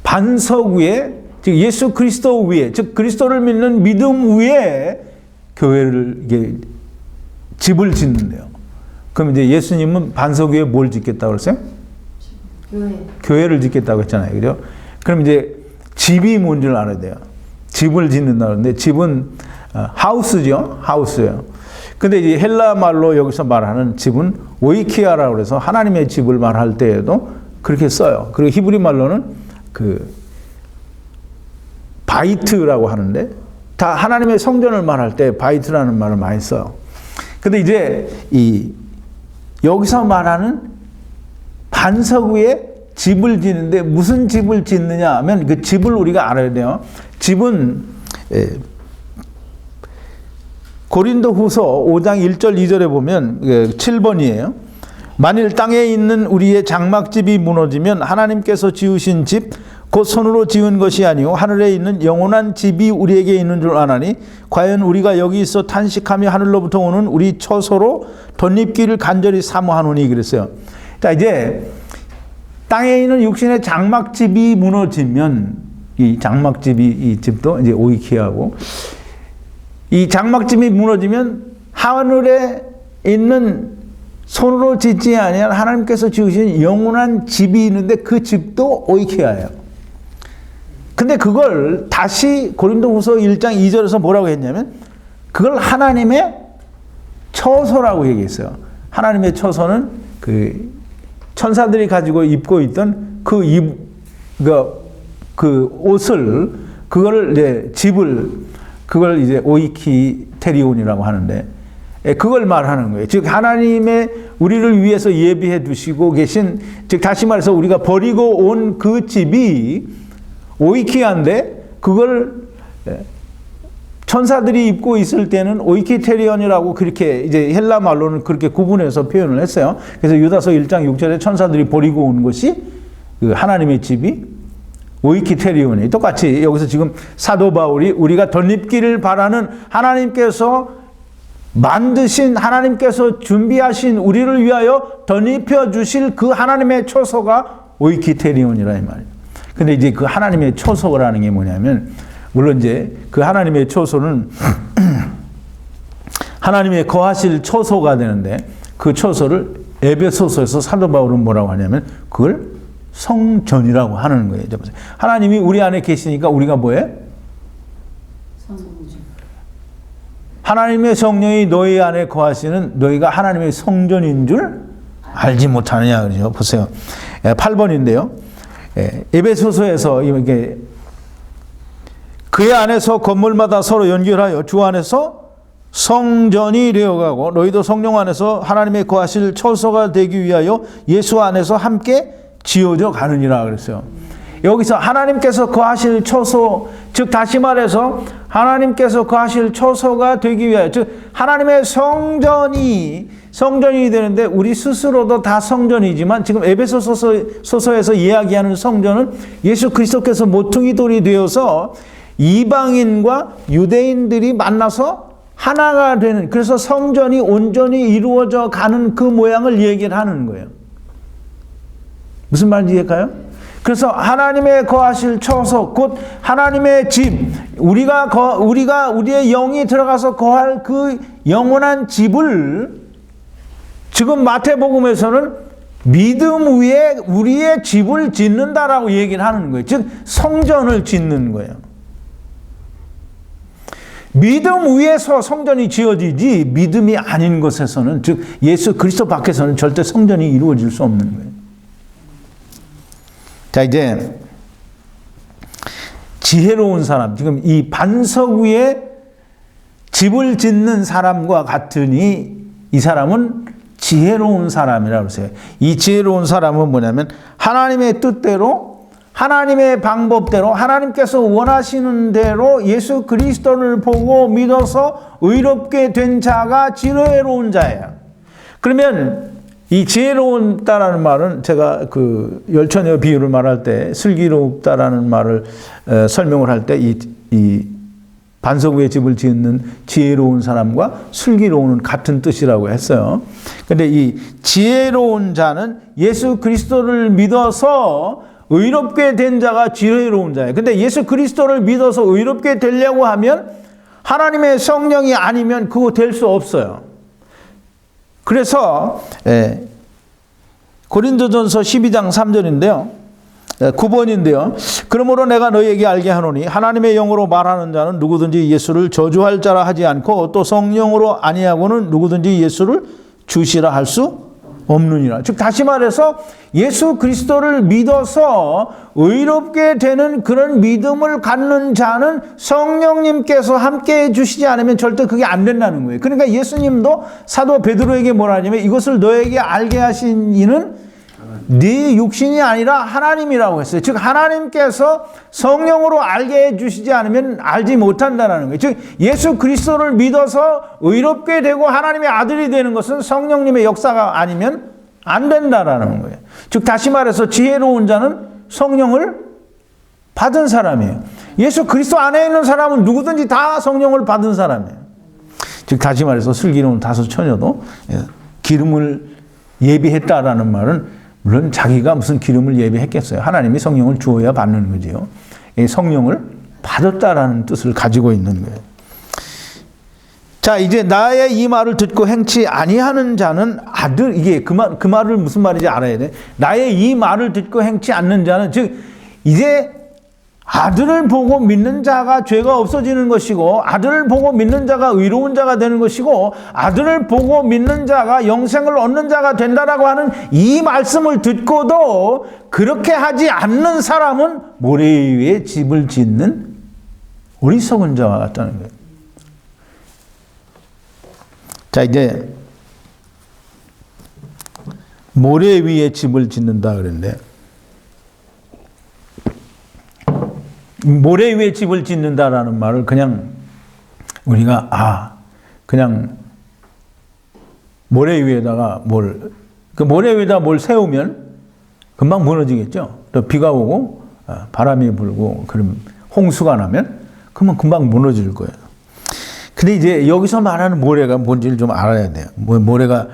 반석 위에 즉 예수 그리스도 위에 즉 그리스도를 믿는 믿음 위에 교회를 이게 집을 짓는데요. 그럼 이제 예수님은 반석 위에 뭘 짓겠다고 그랬어요? 교회를 짓겠다고 했잖아요. 그죠? 그럼 이제 집이 뭔지를 알아야 돼요. 집을 짓는다고 하는데 집은 하우스죠. 하우스예요. 근데 이제 헬라 말로 여기서 말하는 집은 오이키아라고 해서 하나님의 집을 말할 때에도 그렇게 써요. 그리고 히브리 말로는 그 바이트라고 하는데 다 하나님의 성전을 말할 때 바이트라는 말을 많이 써요. 근데 이제 여기서 말하는 반석 위에 집을 짓는데 무슨 집을 짓느냐 하면 그 집을 우리가 알아야 돼요. 집은 고린도후서 5장 1절 2절에 보면 7번이에요. 만일 땅에 있는 우리의 장막집이 무너지면 하나님께서 지으신 집 곧 손으로 지은 것이 아니요 하늘에 있는 영원한 집이 우리에게 있는 줄 아나니 과연 우리가 여기 있어 탄식하며 하늘로부터 오는 우리 처소로 덧입기를 간절히 사모하노니 그랬어요. 자 이제 땅에 있는 육신의 장막집이 무너지면 이 장막집이 이 집도 이제 오이키하고 이 장막집이 무너지면 하늘에 있는 손으로 짓지 아니한 하나님께서 지으신 영원한 집이 있는데 그 집도 오이키아예요. 근데 그걸 다시 고린도후서 1장 2절에서 뭐라고 했냐면 그걸 하나님의 처소라고 얘기했어요. 하나님의 처소는 그 천사들이 가지고 입고 있던 그 옷을 그걸 이제 집을 그걸 이제 오이키테리온이라고 하는데 그걸 말하는 거예요. 즉 하나님의 우리를 위해서 예비해 두시고 계신 즉 다시 말해서 우리가 버리고 온 그 집이 오이키아인데 그걸 천사들이 입고 있을 때는 오이키테리온이라고 그렇게 이제 헬라 말로는 그렇게 구분해서 표현을 했어요. 그래서 유다서 1장 6절에 천사들이 버리고 온 것이 그 하나님의 집이 오이키테리온이 똑같이 여기서 지금 사도 바울이 우리가 덧입기를 바라는 하나님께서 만드신 하나님께서 준비하신 우리를 위하여 덧입혀 주실 그 하나님의 처소가 오이키테리온이라 이 말이에요. 근데 이제 그 하나님의 초소라는 게 뭐냐면, 물론 이제 그 하나님의 초소는 하나님의 거하실 초소가 되는데, 그 초소를 에베소서에서 사도 바울은 뭐라고 하냐면 그걸 성전이라고 하는 거예요. 하나님이 우리 안에 계시니까 우리가 뭐해?
성전.
하나님의 성령이 너희 안에 거하시는 너희가 하나님의 성전인 줄 알지 못하느냐 그러죠. 보세요. 8번인데요. 에베소서에서 이렇게 그의 안에서 건물마다 서로 연결하여 주 안에서 성전이 되어가고 너희도 성령 안에서 하나님의 거하실 초소가 되기 위하여 예수 안에서 함께 지어져 가느니라 그랬어요. 여기서 하나님께서 거하실 초소, 즉 다시 말해서 하나님께서 거하실 초소가 되기 위하여, 즉 하나님의 성전이 되는데 우리 스스로도 다 성전이지만 지금 에베소서에서 이야기하는 성전은 예수 그리스도께서 모퉁이 돌이 되어서 이방인과 유대인들이 만나서 하나가 되는, 그래서 성전이 온전히 이루어져 가는 그 모양을 얘기를 하는 거예요. 무슨 말인지 이해할까요? 그래서 하나님의 거하실 초소, 곧 하나님의 집, 우리의 영이 들어가서 거할 그 영원한 집을 지금 마태복음에서는 믿음 위에 우리의 집을 짓는다라고 얘기를 하는 거예요. 즉 성전을 짓는 거예요. 믿음 위에서 성전이 지어지지 믿음이 아닌 것에서는, 즉 예수 그리스도 밖에서는 절대 성전이 이루어질 수 없는 거예요. 자, 이제 지혜로운 사람, 지금 이 반석 위에 집을 짓는 사람과 같으니 이 사람은 지혜로운 사람이라고 그러세요. 이 지혜로운 사람은 뭐냐면 하나님의 뜻대로, 하나님의 방법대로, 하나님께서 원하시는 대로 예수 그리스도를 보고 믿어서 의롭게 된 자가 지혜로운 자예요. 그러면 이 지혜로운다라는 말은 제가 그 열처녀 비유를 말할 때 슬기롭다라는 말을 설명을 할 때 이 반석 위에 집을 짓는 지혜로운 사람과 슬기로운은 같은 뜻이라고 했어요. 근데 이 지혜로운 자는 예수 그리스도를 믿어서 의롭게 된 자가 지혜로운 자예요. 근데 예수 그리스도를 믿어서 의롭게 되려고 하면 하나님의 성령이 아니면 그거 될 수 없어요. 그래서 고린도전서 12장 3절인데요. 9번인데요. 그러므로 내가 너희에게 알게 하노니 하나님의 영으로 말하는 자는 누구든지 예수를 저주할 자라 하지 않고 또 성령으로 아니하고는 누구든지 예수를 주시라 할 수 없느니라. 즉 다시 말해서 예수 그리스도를 믿어서 의롭게 되는 그런 믿음을 갖는 자는 성령님께서 함께해 주시지 않으면 절대 그게 안 된다는 거예요. 그러니까 예수님도 사도 베드로에게 뭐라 하냐면 이것을 너에게 알게 하신 이는 네 육신이 아니라 하나님이라고 했어요. 즉 하나님께서 성령으로 알게 해주시지 않으면 알지 못한다는 거예요. 즉 예수 그리스도를 믿어서 의롭게 되고 하나님의 아들이 되는 것은 성령님의 역사가 아니면 안 된다라는 거예요. 즉 다시 말해서 지혜로운 자는 성령을 받은 사람이에요. 예수 그리스도 안에 있는 사람은 누구든지 다 성령을 받은 사람이에요. 즉 다시 말해서 슬기로운 다섯 처녀도 기름을 예비했다라는 말은 물론 자기가 무슨 기름을 예비했겠어요. 하나님이 성령을 주어야 받는 거지요. 성령을 받았다라는 뜻을 가지고 있는 거예요. 자, 이제 나의 이 말을 듣고 행치 아니하는 자는 아들, 이게 그 말을 무슨 말인지 알아야 돼. 나의 이 말을 듣고 행치 않는 자는, 즉 이제 아들을 보고 믿는 자가 죄가 없어지는 것이고, 아들을 보고 믿는 자가 의로운 자가 되는 것이고, 아들을 보고 믿는 자가 영생을 얻는 자가 된다라고 하는 이 말씀을 듣고도 그렇게 하지 않는 사람은 모래 위에 집을 짓는 어리석은 자와 같다는 거예요. 자, 이제 모래 위에 집을 짓는다 그랬는데, 모래 위에 집을 짓는다라는 말을 그냥 우리가 그냥 모래 위에다가 그 모래 위에다 뭘 세우면 금방 무너지겠죠. 또 비가 오고 바람이 불고 그럼 홍수가 나면 그러면 금방 무너질 거예요. 근데 이제 여기서 말하는 모래가 뭔지를 좀 알아야 돼요. 모래가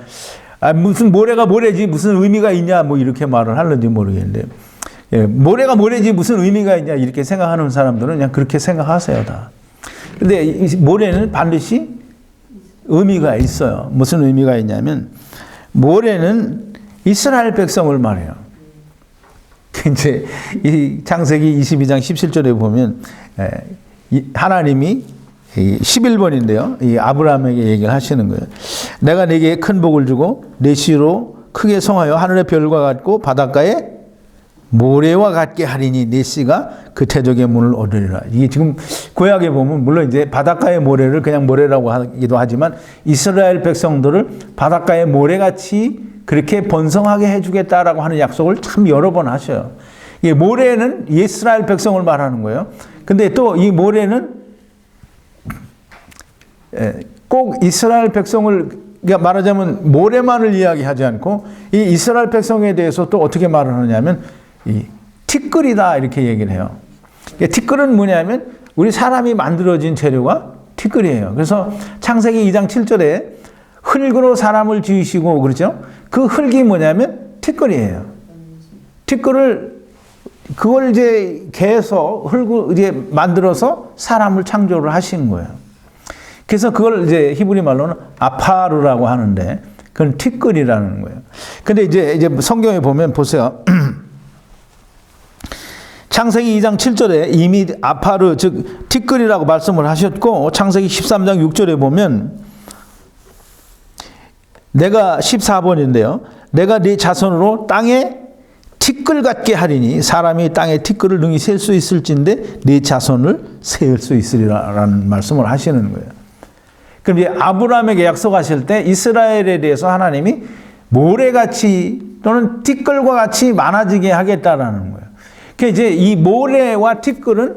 무슨 모래가 모래지 무슨 의미가 있냐 뭐 이렇게 말을 하는지 모르겠는데 예, 모래가 모래지 무슨 의미가 있냐 이렇게 생각하는 사람들은 그냥 그렇게 생각하세요 다. 근데 이 모래는 반드시 의미가 있어요. 무슨 의미가 있냐면 모래는 이스라엘 백성을 말해요. 이제 이 창세기 22장 17절에 보면 하나님이 11번인데요. 이 아브라함에게 얘기를 하시는 거예요. 내가 네게 큰 복을 주고 내 씨로 크게 성하여 하늘의 별과 같고 바닷가에 모래와 같게 하리니 네 씨가 그 태족의 문을 얻으리라. 이게 지금 구약에 보면 물론 이제 바닷가의 모래를 그냥 모래라고 하기도 하지만 이스라엘 백성들을 바닷가의 모래같이 그렇게 번성하게 해주겠다라고 하는 약속을 참 여러 번 하셔요. 이 모래는 이스라엘 백성을 말하는 거예요. 근데 또 이 모래는 꼭 이스라엘 백성을 그러니까 말하자면 모래만을 이야기하지 않고 이 이스라엘 백성에 대해서 또 어떻게 말을 하냐면 이 티끌이다 이렇게 얘기를 해요. 티끌은 뭐냐면 우리 사람이 만들어진 재료가 티끌이에요. 그래서 창세기 2장 7절에 흙으로 사람을 지으시고 그렇죠? 그 흙이 뭐냐면 티끌이에요. 티끌을 그걸 이제 개서 흙을 이제 만들어서 사람을 창조를 하신 거예요. 그래서 그걸 이제 히브리 말로는 아파르라고 하는데 그건 티끌이라는 거예요. 근데 이제 성경에 보면 보세요. 창세기 2장 7절에 이미 아파르 즉 티끌이라고 말씀을 하셨고 창세기 13장 6절에 보면 내가 14번인데요. 내가 네 자손으로 땅에 티끌 같게 하리니 사람이 땅에 티끌을 능히 셀 수 있을진데 네 자손을 셀 수 있으리라는 말씀을 하시는 거예요. 그럼 이제 아브라함에게 약속하실 때 이스라엘에 대해서 하나님이 모래같이 또는 티끌과 같이 많아지게 하겠다라는 거예요. 그 이제 이 모래와 티끌은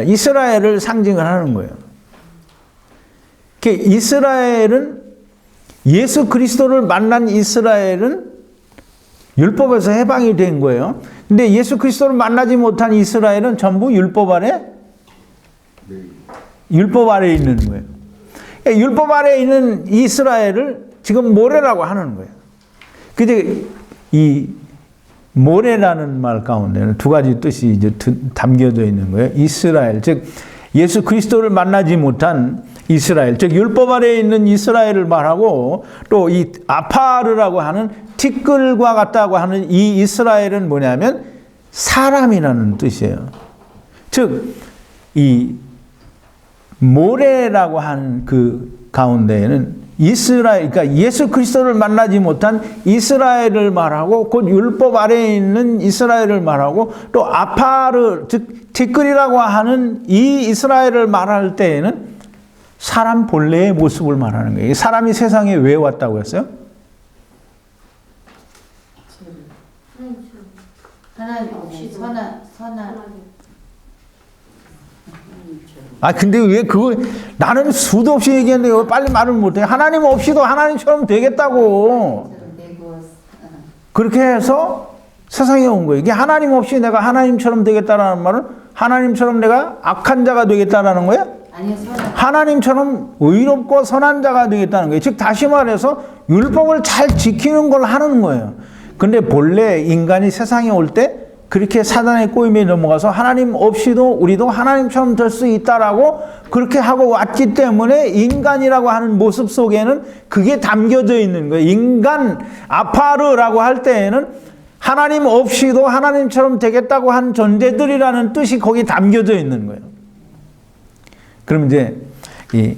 이스라엘을 상징을 하는 거예요. 그 이스라엘은 예수 그리스도를 만난 이스라엘은 율법에서 해방이 된 거예요. 근데 예수 그리스도를 만나지 못한 이스라엘은 전부 율법 아래 있는 거예요. 율법 아래에 있는 이스라엘을 지금 모래라고 하는 거예요. 근데 이 모래라는 말 가운데는 두 가지 뜻이 이제 담겨져 있는 거예요. 이스라엘, 즉 예수 그리스도를 만나지 못한 이스라엘, 즉 율법 아래에 있는 이스라엘을 말하고 또 이 아파르라고 하는 티끌과 같다고 하는 이 이스라엘은 뭐냐면 사람이라는 뜻이에요. 즉 이 모래라고 하는 그 가운데에는 이스라엘, 그러니까 예수 그리스도를 만나지 못한 이스라엘을 말하고 곧 율법 아래에 있는 이스라엘을 말하고 또 아파르, 즉 티끌이라고 하는 이 이스라엘을 말할 때에는 사람 본래의 모습을 말하는 거예요. 사람이 세상에 왜 왔다고 했어요?
하나님 없이 선한
근데 왜 그거 나는 수도 없이 얘기했는데 왜 빨리 말을 못해? 하나님 없이도 하나님처럼 되겠다고 그렇게 해서 세상에 온 거예요. 이게 하나님 없이 내가 하나님처럼 되겠다라는 말은 하나님처럼 내가 악한 자가 되겠다라는 거야?
아니요, 선한.
하나님처럼 의롭고 선한 자가 되겠다는 거예요. 즉 다시 말해서 율법을 잘 지키는 걸 하는 거예요. 근데 본래 인간이 세상에 올 때 그렇게 사단의 꼬임에 넘어가서 하나님 없이도 우리도 하나님처럼 될 수 있다라고 그렇게 하고 왔기 때문에 인간이라고 하는 모습 속에는 그게 담겨져 있는 거예요. 인간 아파르라고 할 때에는 하나님 없이도 하나님처럼 되겠다고 한 존재들이라는 뜻이 거기 담겨져 있는 거예요. 그럼 이제 이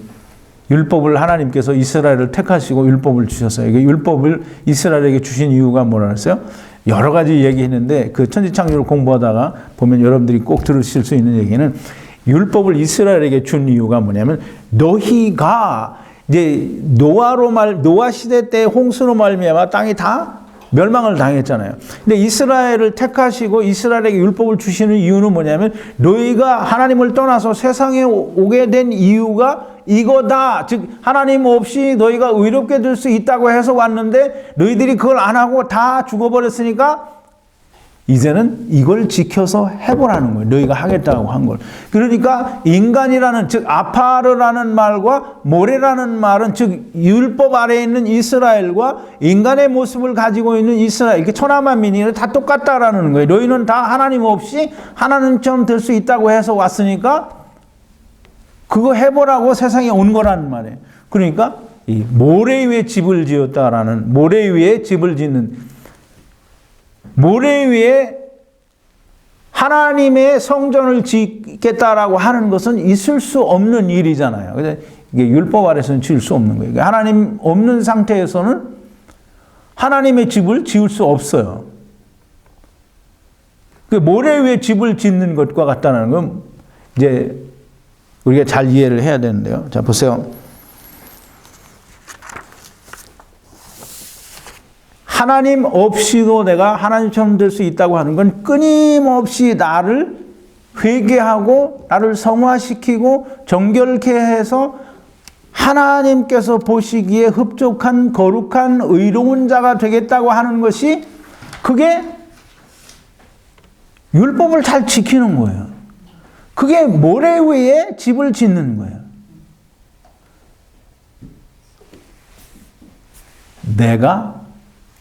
율법을 하나님께서 이스라엘을 택하시고 율법을 주셨어요. 이게 율법을 이스라엘에게 주신 이유가 뭐라 했어요? 여러 가지 얘기했는데 그 천지창조를 공부하다가 보면 여러분들이 꼭 들으실 수 있는 얘기는 율법을 이스라엘에게 준 이유가 뭐냐면 너희가 이제 노아 시대 때 홍수로 말미암아 땅이 다 멸망을 당했잖아요. 근데 이스라엘을 택하시고 이스라엘에게 율법을 주시는 이유는 뭐냐면 너희가 하나님을 떠나서 세상에 오게 된 이유가 이거다. 즉 하나님 없이 너희가 의롭게 될 수 있다고 해서 왔는데 너희들이 그걸 안 하고 다 죽어버렸으니까 이제는 이걸 지켜서 해보라는 거예요. 너희가 하겠다고 한 걸. 그러니까 인간이라는, 즉 아파르라는 말과 모레라는 말은, 즉 율법 아래에 있는 이스라엘과 인간의 모습을 가지고 있는 이스라엘, 이렇게 천하만민이 다 똑같다라는 거예요. 너희는 다 하나님 없이 하나님처럼 될 수 있다고 해서 왔으니까 그거 해보라고 세상에 온 거라는 말이에요. 그러니까 이 모래 위에 집을 지었다라는, 모래 위에 집을 짓는, 모래 위에 하나님의 성전을 짓겠다라고 하는 것은 있을 수 없는 일이잖아요. 근데 이게 율법 아래서는 지을 수 없는 거예요. 하나님 없는 상태에서는 하나님의 집을 지을 수 없어요. 그 모래 위에 집을 짓는 것과 같다는 건 이제 우리가 잘 이해를 해야 되는데요. 자, 보세요. 하나님 없이도 내가 하나님처럼 될 수 있다고 하는 건 끊임없이 나를 회개하고 나를 성화시키고 정결케 해서 하나님께서 보시기에 흡족한 거룩한 의로운 자가 되겠다고 하는 것이, 그게 율법을 잘 지키는 거예요. 그게 모래 위에 집을 짓는 거예요.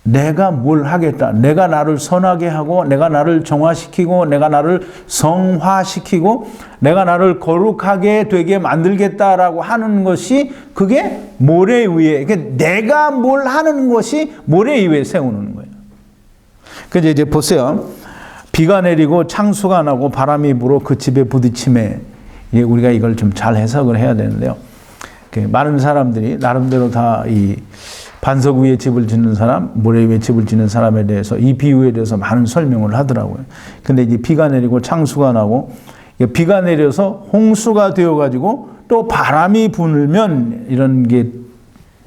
내가 뭘 하겠다. 내가 나를 선하게 하고, 내가 나를 정화시키고, 내가 나를 성화시키고, 내가 나를 거룩하게 되게 만들겠다라고 하는 것이, 그게 모래 위에, 내가 뭘 하는 것이 모래 위에 세우는 거예요. 그래서 이제 보세요. 비가 내리고 창수가 나고 바람이 불어 그 집에 부딪힘에, 우리가 이걸 좀 잘 해석을 해야 되는데요. 많은 사람들이 나름대로 다 이 반석 위에 집을 짓는 사람, 모래 위에 집을 짓는 사람에 대해서 이 비유에 대해서 많은 설명을 하더라고요. 근데 이제 비가 내리고 창수가 나고, 비가 내려서 홍수가 되어가지고 또 바람이 불면, 이런 게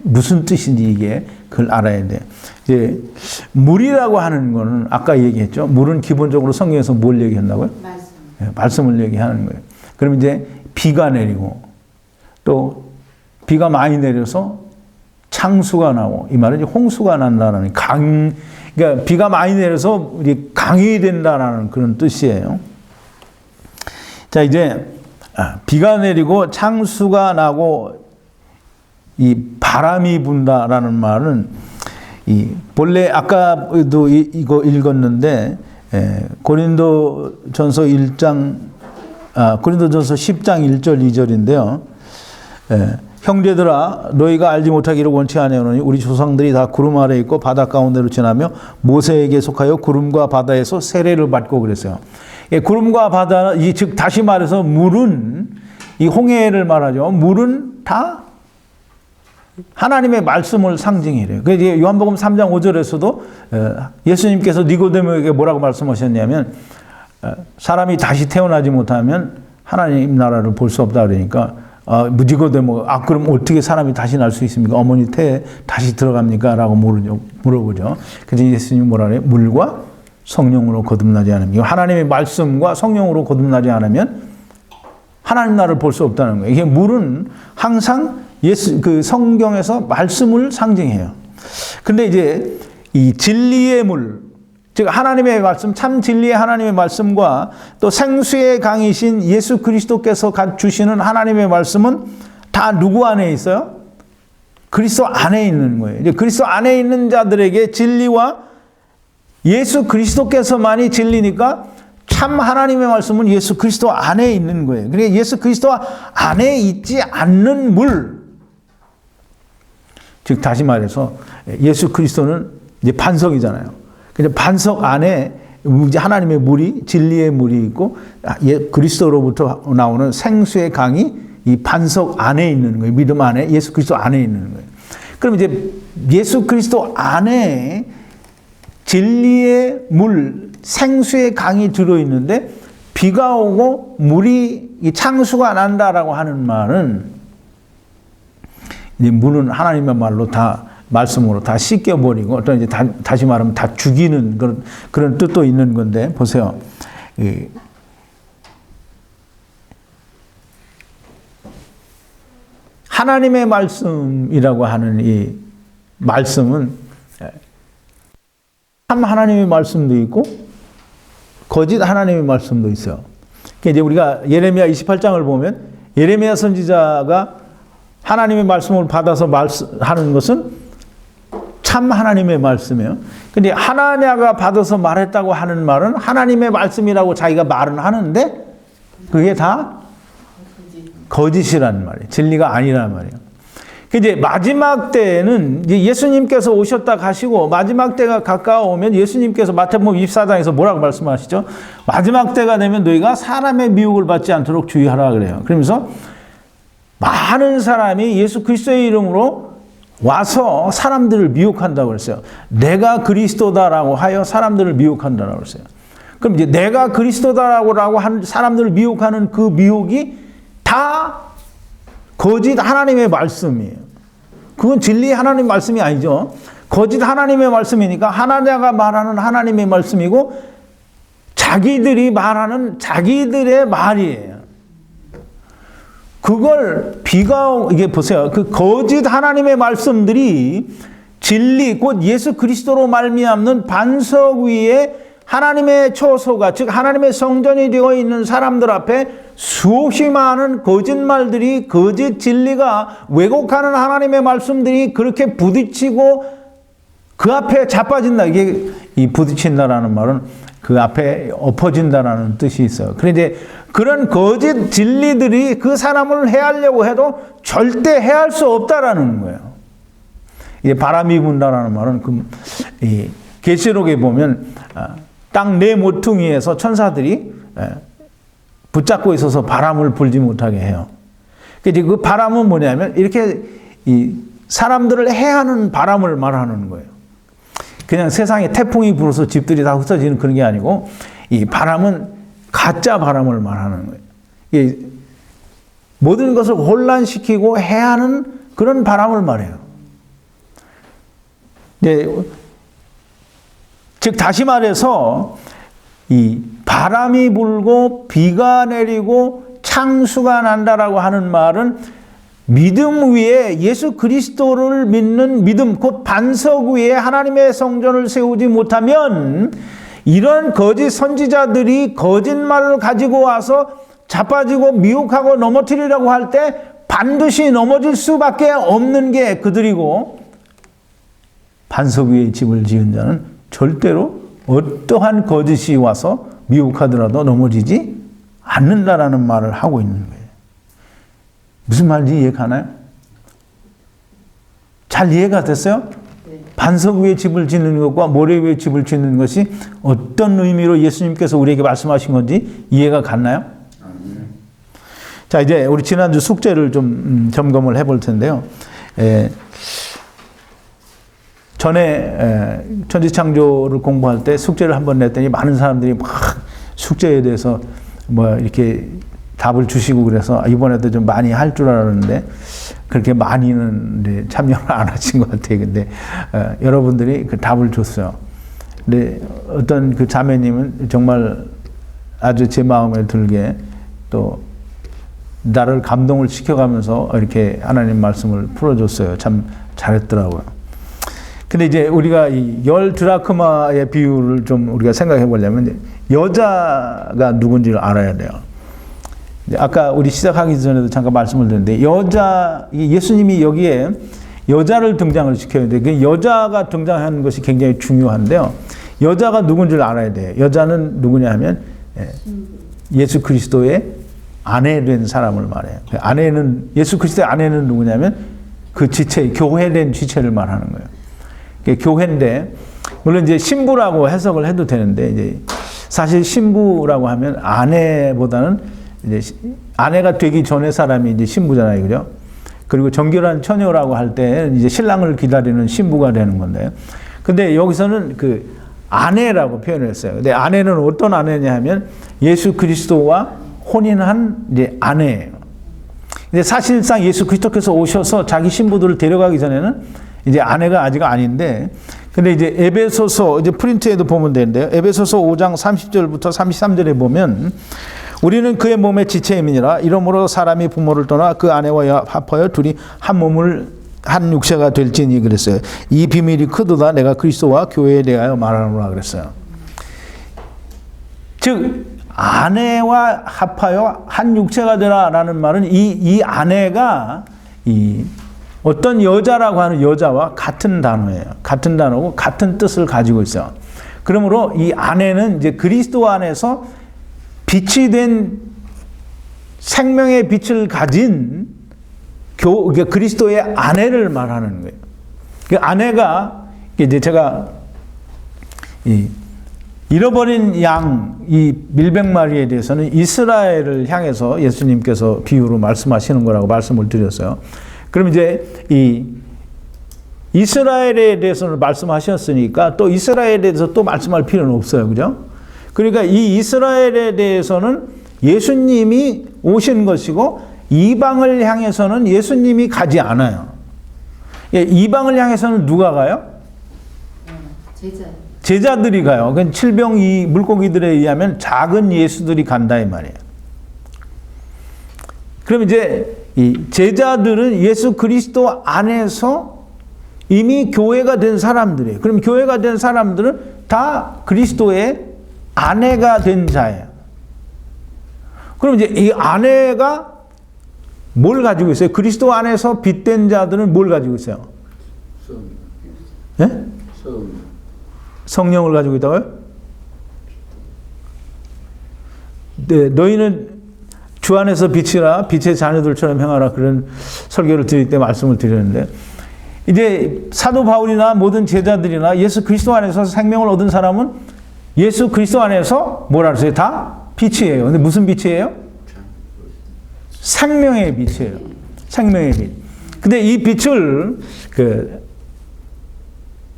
무슨 뜻인지 이게 그걸 알아야 돼. 이제 물이라고 하는 거는 아까 얘기했죠. 물은 기본적으로 성경에서 뭘 얘기한다고요? 말씀을 얘기하는 거예요. 그럼 이제 비가 내리고 또 비가 많이 내려서 창수가 나고, 이 말은 이제 홍수가 난다는 그러니까 비가 많이 내려서 강이 된다라는 그런 뜻이에요. 자, 이제 비가 내리고 창수가 나고 이 바람이 분다라는 말은, 본래 아까도 이거 읽었는데 고린도전서 10장 10장 1절 2절인데요. 형제들아, 너희가 알지 못하기를 원치 아니하노니 우리 조상들이 다 구름 아래 있고 바다 가운데로 지나며 모세에게 속하여 구름과 바다에서 세례를 받고 그랬어요. 구름과 바다, 즉 다시 말해서 물은, 이 홍해를 말하죠. 물은 다 하나님의 말씀을 상징이래요. 그래서 요한복음 3장 5절에서도 예수님께서 니고데모에게 뭐라고 말씀하셨냐면, 사람이 다시 태어나지 못하면 하나님 나라를 볼 수 없다 그러니까, 니고데모, 그럼 어떻게 사람이 다시 날 수 있습니까? 어머니 태에 다시 들어갑니까? 라고 물어보죠. 그래서 예수님이 뭐라 그래요? 물과 성령으로 거듭나지 않으면, 하나님의 말씀과 성령으로 거듭나지 않으면 하나님 나라를 볼 수 없다는 거예요. 이게 물은 항상 그 성경에서 말씀을 상징해요. 근데 이제 이 진리의 물, 즉 하나님의 말씀, 참 진리의 하나님의 말씀과 또 생수의 강이신 예수 그리스도께서 주시는 하나님의 말씀은 다 누구 안에 있어요? 그리스도 안에 있는 거예요. 이제 그리스도 안에 있는 자들에게 진리와 예수 그리스도께서만이 진리니까 참 하나님의 말씀은 예수 그리스도 안에 있는 거예요. 그러니까 예수 그리스도 안에 있지 않는 물, 즉 다시 말해서 예수 그리스도는 이제 반석이잖아요. 그래서 반석 안에 이제 하나님의 물이, 진리의 물이 있고, 그리스도로부터 나오는 생수의 강이 이 반석 안에 있는 거예요. 믿음 안에, 예수 그리스도 안에 있는 거예요. 그럼 이제 예수 그리스도 안에 진리의 물, 생수의 강이 들어있는데 비가 오고 물이 창수가 난다라고 하는 말은, 이제 물은 하나님의 말로 다, 말씀으로 다 씻겨버리고, 어떤 이제 다시 말하면 다 죽이는 그런 뜻도 있는 건데, 보세요. 하나님의 말씀이라고 하는 이 말씀은 참 하나님의 말씀도 있고, 거짓 하나님의 말씀도 있어요. 그러니까 이제 우리가 예레미야 28장을 보면 예레미야 선지자가 하나님의 말씀을 받아서 하는 것은 참 하나님의 말씀이에요. 근데 하나냐가 받아서 말했다고 하는 말은 하나님의 말씀이라고 자기가 말은 하는데 그게 다 거짓이란 말이에요. 진리가 아니란 말이에요. 이제 마지막 때에는 예수님께서 오셨다 가시고 마지막 때가 가까워오면 예수님께서 마태복음 24장에서 뭐라고 말씀하시죠? 마지막 때가 되면 너희가 사람의 미혹을 받지 않도록 주의하라 그래요. 그러면서 많은 사람이 예수 그리스도의 이름으로 와서 사람들을 미혹한다고 그랬어요. 내가 그리스도다라고 하여 사람들을 미혹한다라고 그랬어요. 그럼 이제 내가 그리스도다라고 한 사람들을 미혹하는 그 미혹이 다 거짓 하나님의 말씀이에요. 그건 진리 하나님의 말씀이 아니죠. 거짓 하나님의 말씀이니까 하나냐가 말하는 하나님의 말씀이고 자기들이 말하는 자기들의 말이에요. 그걸 이게 보세요. 그 거짓 하나님의 말씀들이 진리 곧 예수 그리스도로 말미암는 반석 위에 하나님의 초소가 즉 하나님의 성전이 되어 있는 사람들 앞에 수없이 많은 거짓말들이 거짓 진리가 왜곡하는 하나님의 말씀들이 그렇게 부딪히고 그 앞에 자빠진다. 이게 이 부딪힌다라는 말은 그 앞에 엎어진다라는 뜻이 있어요. 그런데 그런 거짓 진리들이 그 사람을 해하려고 해도 절대 해할 수 없다라는 거예요. 이게 바람이 분다라는 말은 이 계시록에 보면 땅 네 모퉁이에서 천사들이 붙잡고 있어서 바람을 불지 못하게 해요. 그 바람은 뭐냐면 이렇게 이 사람들을 해하는 바람을 말하는 거예요. 그냥 세상에 태풍이 불어서 집들이 다 흩어지는 그런 게 아니고 이 바람은 가짜 바람을 말하는 거예요. 이게 모든 것을 혼란시키고 해하는 그런 바람을 말해요. 즉 다시 말해서 이 바람이 불고 비가 내리고 창수가 난다라고 하는 말은 믿음 위에 예수 그리스도를 믿는 믿음 곧 반석 위에 하나님의 성전을 세우지 못하면 이런 거짓 선지자들이 거짓말을 가지고 와서 자빠지고 미혹하고 넘어뜨리려고 할 때 반드시 넘어질 수밖에 없는 게 그들이고 반석 위에 집을 지은 자는 절대로 어떠한 거짓이 와서 미혹하더라도 넘어지지 않는다라는 말을 하고 있는 거예요. 무슨 말인지 이해가나요? 잘 이해가 됐어요?
네.
반석 위에 집을 짓는 것과 모래 위에 집을 짓는 것이 어떤 의미로 예수님께서 우리에게 말씀하신 건지 이해가 갔나요? 자, 이제 우리 지난주 숙제를 좀 점검을 해볼 텐데요. 전에 천지창조를 공부할 때 숙제를 한번 냈더니 많은 사람들이 막 숙제에 대해서 뭐 이렇게 답을 주시고 그래서 이번에도 좀 많이 할 줄 알았는데 그렇게 많이는 참여를 안 하신 것 같아요. 근데 여러분들이 그 답을 줬어요. 근데 어떤 그 자매님은 정말 아주 제 마음에 들게 또 나를 감동을 시켜가면서 이렇게 하나님 말씀을 풀어줬어요. 참 잘했더라고요. 근데 이제 우리가 이 열 드라크마의 비유를 좀 우리가 생각해 보려면 여자가 누군지를 알아야 돼요. 아까 우리 시작하기 전에도 잠깐 말씀을 드렸는데 예수님이 여기에 여자를 등장을 시켜야 돼요. 그 여자가 등장하는 것이 굉장히 중요한데요. 여자가 누군지를 알아야 돼요. 여자는 누구냐 하면 예수 그리스도의 아내 된 사람을 말해요. 아내는 예수 그리스도의 아내는 누구냐면 그 지체, 교회된 지체를 말하는 거예요. 교회인데 물론 이제 신부라고 해석을 해도 되는데 이제 사실 신부라고 하면 아내보다는 이제 아내가 되기 전에 사람이 이제 신부잖아요, 그죠? 그리고 정결한 처녀라고 할 때 이제 신랑을 기다리는 신부가 되는 건데요. 근데 여기서는 그 아내라고 표현했어요. 근데 아내는 어떤 아내냐 하면 예수 그리스도와 혼인한 이제 아내예요. 근데 사실상 예수 그리스도께서 오셔서 자기 신부들을 데려가기 전에는 이제 아내가 아직 아닌데, 근데 이제 에베소서 이제 프린트에도 보면 되는데요. 에베소서 5장 30절부터 33절에 보면 우리는 그의 몸의 지체임이니라. 이러므로 사람이 부모를 떠나 그 아내와 합하여 둘이 한 몸을 한 육체가 될지니 그랬어요. 이 비밀이 크도다 내가 그리스도와 교회에 대하여 말하노라 그랬어요. 즉 아내와 합하여 한 육체가 되라라는 말은 이 아내가 이 어떤 여자라고 하는 여자와 같은 단어예요. 같은 단어고 같은 뜻을 가지고 있어요. 그러므로 이 아내는 이제 그리스도 안에서 빛이 된 생명의 빛을 가진 그리스도의 아내를 말하는 거예요. 그 아내가 이제 제가 잃어버린 양, 이 밀백마리에 대해서는 이스라엘을 향해서 예수님께서 비유로 말씀하시는 거라고 말씀을 드렸어요. 그럼 이제 이 이스라엘에 대해서는 말씀하셨으니까 또 이스라엘에 대해서 또 말씀할 필요는 없어요. 그죠? 그러니까 이 이스라엘에 대해서는 예수님이 오신 것이고 이방을 향해서는 예수님이 가지 않아요. 이방을 향해서는 누가 가요?
제자.
제자들이 가요. 그 칠병 이 물고기들에 의하면 작은 예수들이 간다 이 말이에요. 그럼 이제 이 제자들은 예수 그리스도 안에서 이미 교회가 된 사람들이에요. 그럼 교회가 된 사람들은 다 그리스도의 아내가 된 자예요. 그럼 이제 이 아내가 뭘 가지고 있어요? 그리스도 안에서 빛된 자들은 뭘 가지고 있어요? 예? 성령을 가지고 있다고요? 네, 너희는 주 안에서 빛이라 빛의 자녀들처럼 행하라 그런 설교를 드릴 때 말씀을 드렸는데 이제 사도 바울이나 모든 제자들이나 예수 그리스도 안에서 생명을 얻은 사람은 예수 그리스도 안에서 뭐라 그랬어요? 다 빛이에요. 근데 무슨 빛이에요? 생명의 빛이에요. 생명의 빛. 근데 이 빛을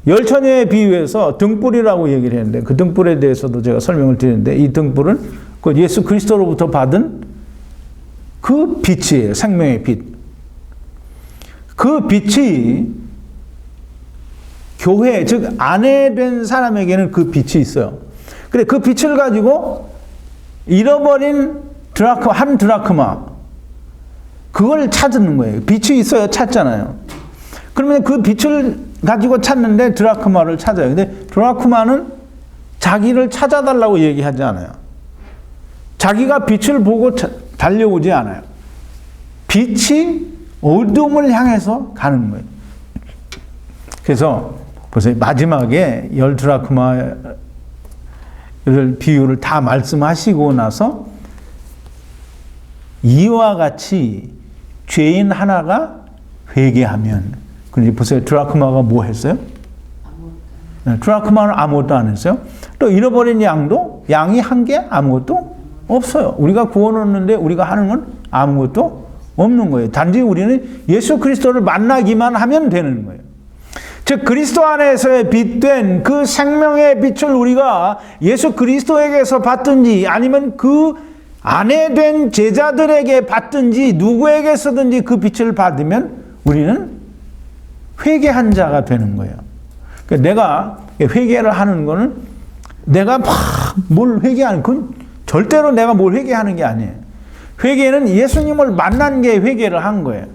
열처녀에 비유해서 등불이라고 얘기를 했는데 그 등불에 대해서도 제가 설명을 드렸는데 이 등불은 그 예수 그리스도로부터 받은 그 빛이에요. 생명의 빛. 그 빛이 교회, 즉 아내 된 사람에게는 그 빛이 있어요. 근데 그 빛을 가지고 잃어버린 한 드라크마 그걸 찾는 거예요. 빛이 있어야 찾잖아요. 그러면 그 빛을 가지고 찾는데 드라크마를 찾아요. 근데 드라크마는 자기를 찾아달라고 얘기하지 않아요. 자기가 빛을 보고 달려오지 않아요. 빛이 어둠을 향해서 가는 거예요. 그래서 보세요. 마지막에 10드라크마를 비유를 다 말씀하시고 나서 이와 같이 죄인 하나가 회개하면 그런데 보세요. 드라크마가 뭐 했어요? 드라크마는 아무것도 안 했어요. 또 잃어버린 양이 한 게 아무것도 없어요. 우리가 구원 얻는데 우리가 하는 건 아무것도 없는 거예요. 단지 우리는 예수 그리스도를 만나기만 하면 되는 거예요. 즉 그리스도 안에서의 빛된 그 생명의 빛을 우리가 예수 그리스도에게서 받든지 아니면 그 아내 된 제자들에게 받든지 누구에게서든지 그 빛을 받으면 우리는 회개한 자가 되는 거예요. 그러니까 내가 회개를 하는 거는 내가 막 뭘 회개하는 건 절대로 내가 뭘 회개하는 게 아니에요. 회개는 예수님을 만난 게 회개를 한 거예요.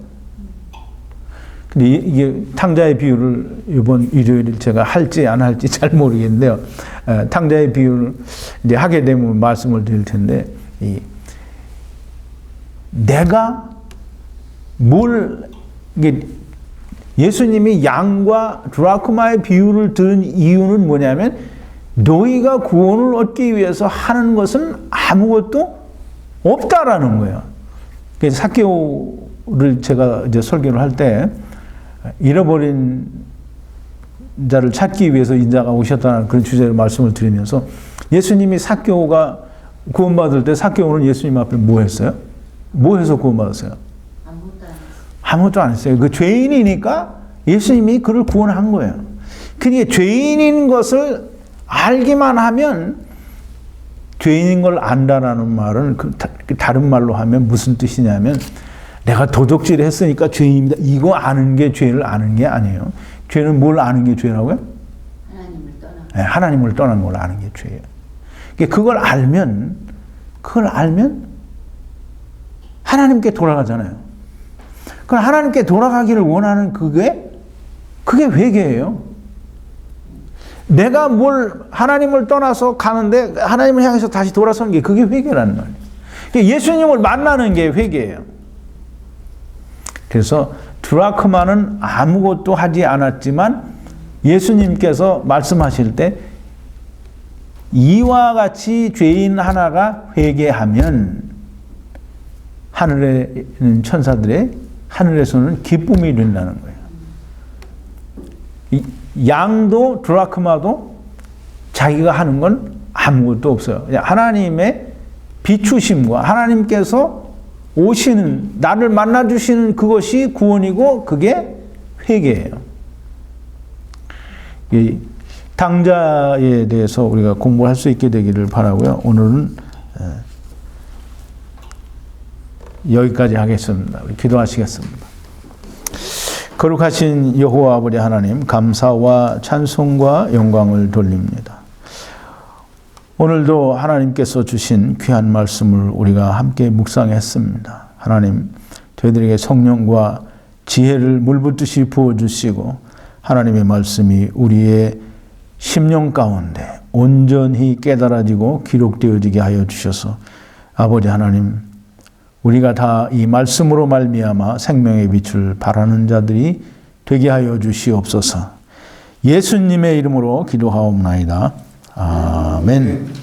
근데 이게 탕자의 비유를 이번 일요일 제가 할지 안 할지 잘 모르겠는데요. 탕자의 비유를 이제 하게 되면 말씀을 드릴 텐데, 내가 이게 예수님이 양과 드라크마의 비유를 들은 이유는 뭐냐면 너희가 구원을 얻기 위해서 하는 것은 아무것도 없다라는 거예요. 그래서 삭개오를 제가 이제 설교를 할 때 잃어버린 자를 찾기 위해서 인자가 오셨다는 그런 주제로 말씀을 드리면서 예수님이 삭개오가 구원받을 때 삭개오는 예수님 앞에 뭐 했어요? 뭐 해서 구원받았어요? 아무것도 안 했어요. 그 죄인이니까 예수님이 그를 구원한 거예요. 그러니까 죄인인 것을 알기만 하면 죄인인 걸 안다라는 말은 다른 말로 하면 무슨 뜻이냐면 내가 도둑질을 했으니까 죄인입니다. 이거 아는 게 죄를 아는 게 아니에요. 죄는 뭘 아는 게 죄라고요? 하나님을 떠난 걸 아는 게 죄예요. 그걸 알면 하나님께 돌아가잖아요. 그럼 하나님께 돌아가기를 원하는 그게 회개예요. 내가 하나님을 떠나서 가는데 하나님을 향해서 다시 돌아서는 게 그게 회개라는 말이에요. 예수님을 만나는 게 회개예요. 그래서 드라크마는 아무것도 하지 않았지만 예수님께서 말씀하실 때 이와 같이 죄인 하나가 회개하면 하늘에 있는 천사들의 하늘에서는 기쁨이 된다는 거예요. 양도 드라크마도 자기가 하는 건 아무것도 없어요. 하나님의 비추심과 하나님께서 오시는 나를 만나주시는 그것이 구원이고 그게 회개예요. 이 당자에 대해서 우리가 공부할 수 있게 되기를 바라고요. 오늘은 여기까지 하겠습니다. 우리 기도하시겠습니다. 거룩하신 여호와 아버지 하나님, 감사와 찬송과 영광을 돌립니다. 오늘도 하나님께서 주신 귀한 말씀을 우리가 함께 묵상했습니다. 하나님, 저희들에게 성령과 지혜를 물붓듯이 부어주시고 하나님의 말씀이 우리의 심령 가운데 온전히 깨달아지고 기록되어지게 하여 주셔서 아버지 하나님, 우리가 다 이 말씀으로 말미암아 생명의 빛을 발하는 자들이 되게 하여 주시옵소서. 예수님의 이름으로 기도하옵나이다. 아멘.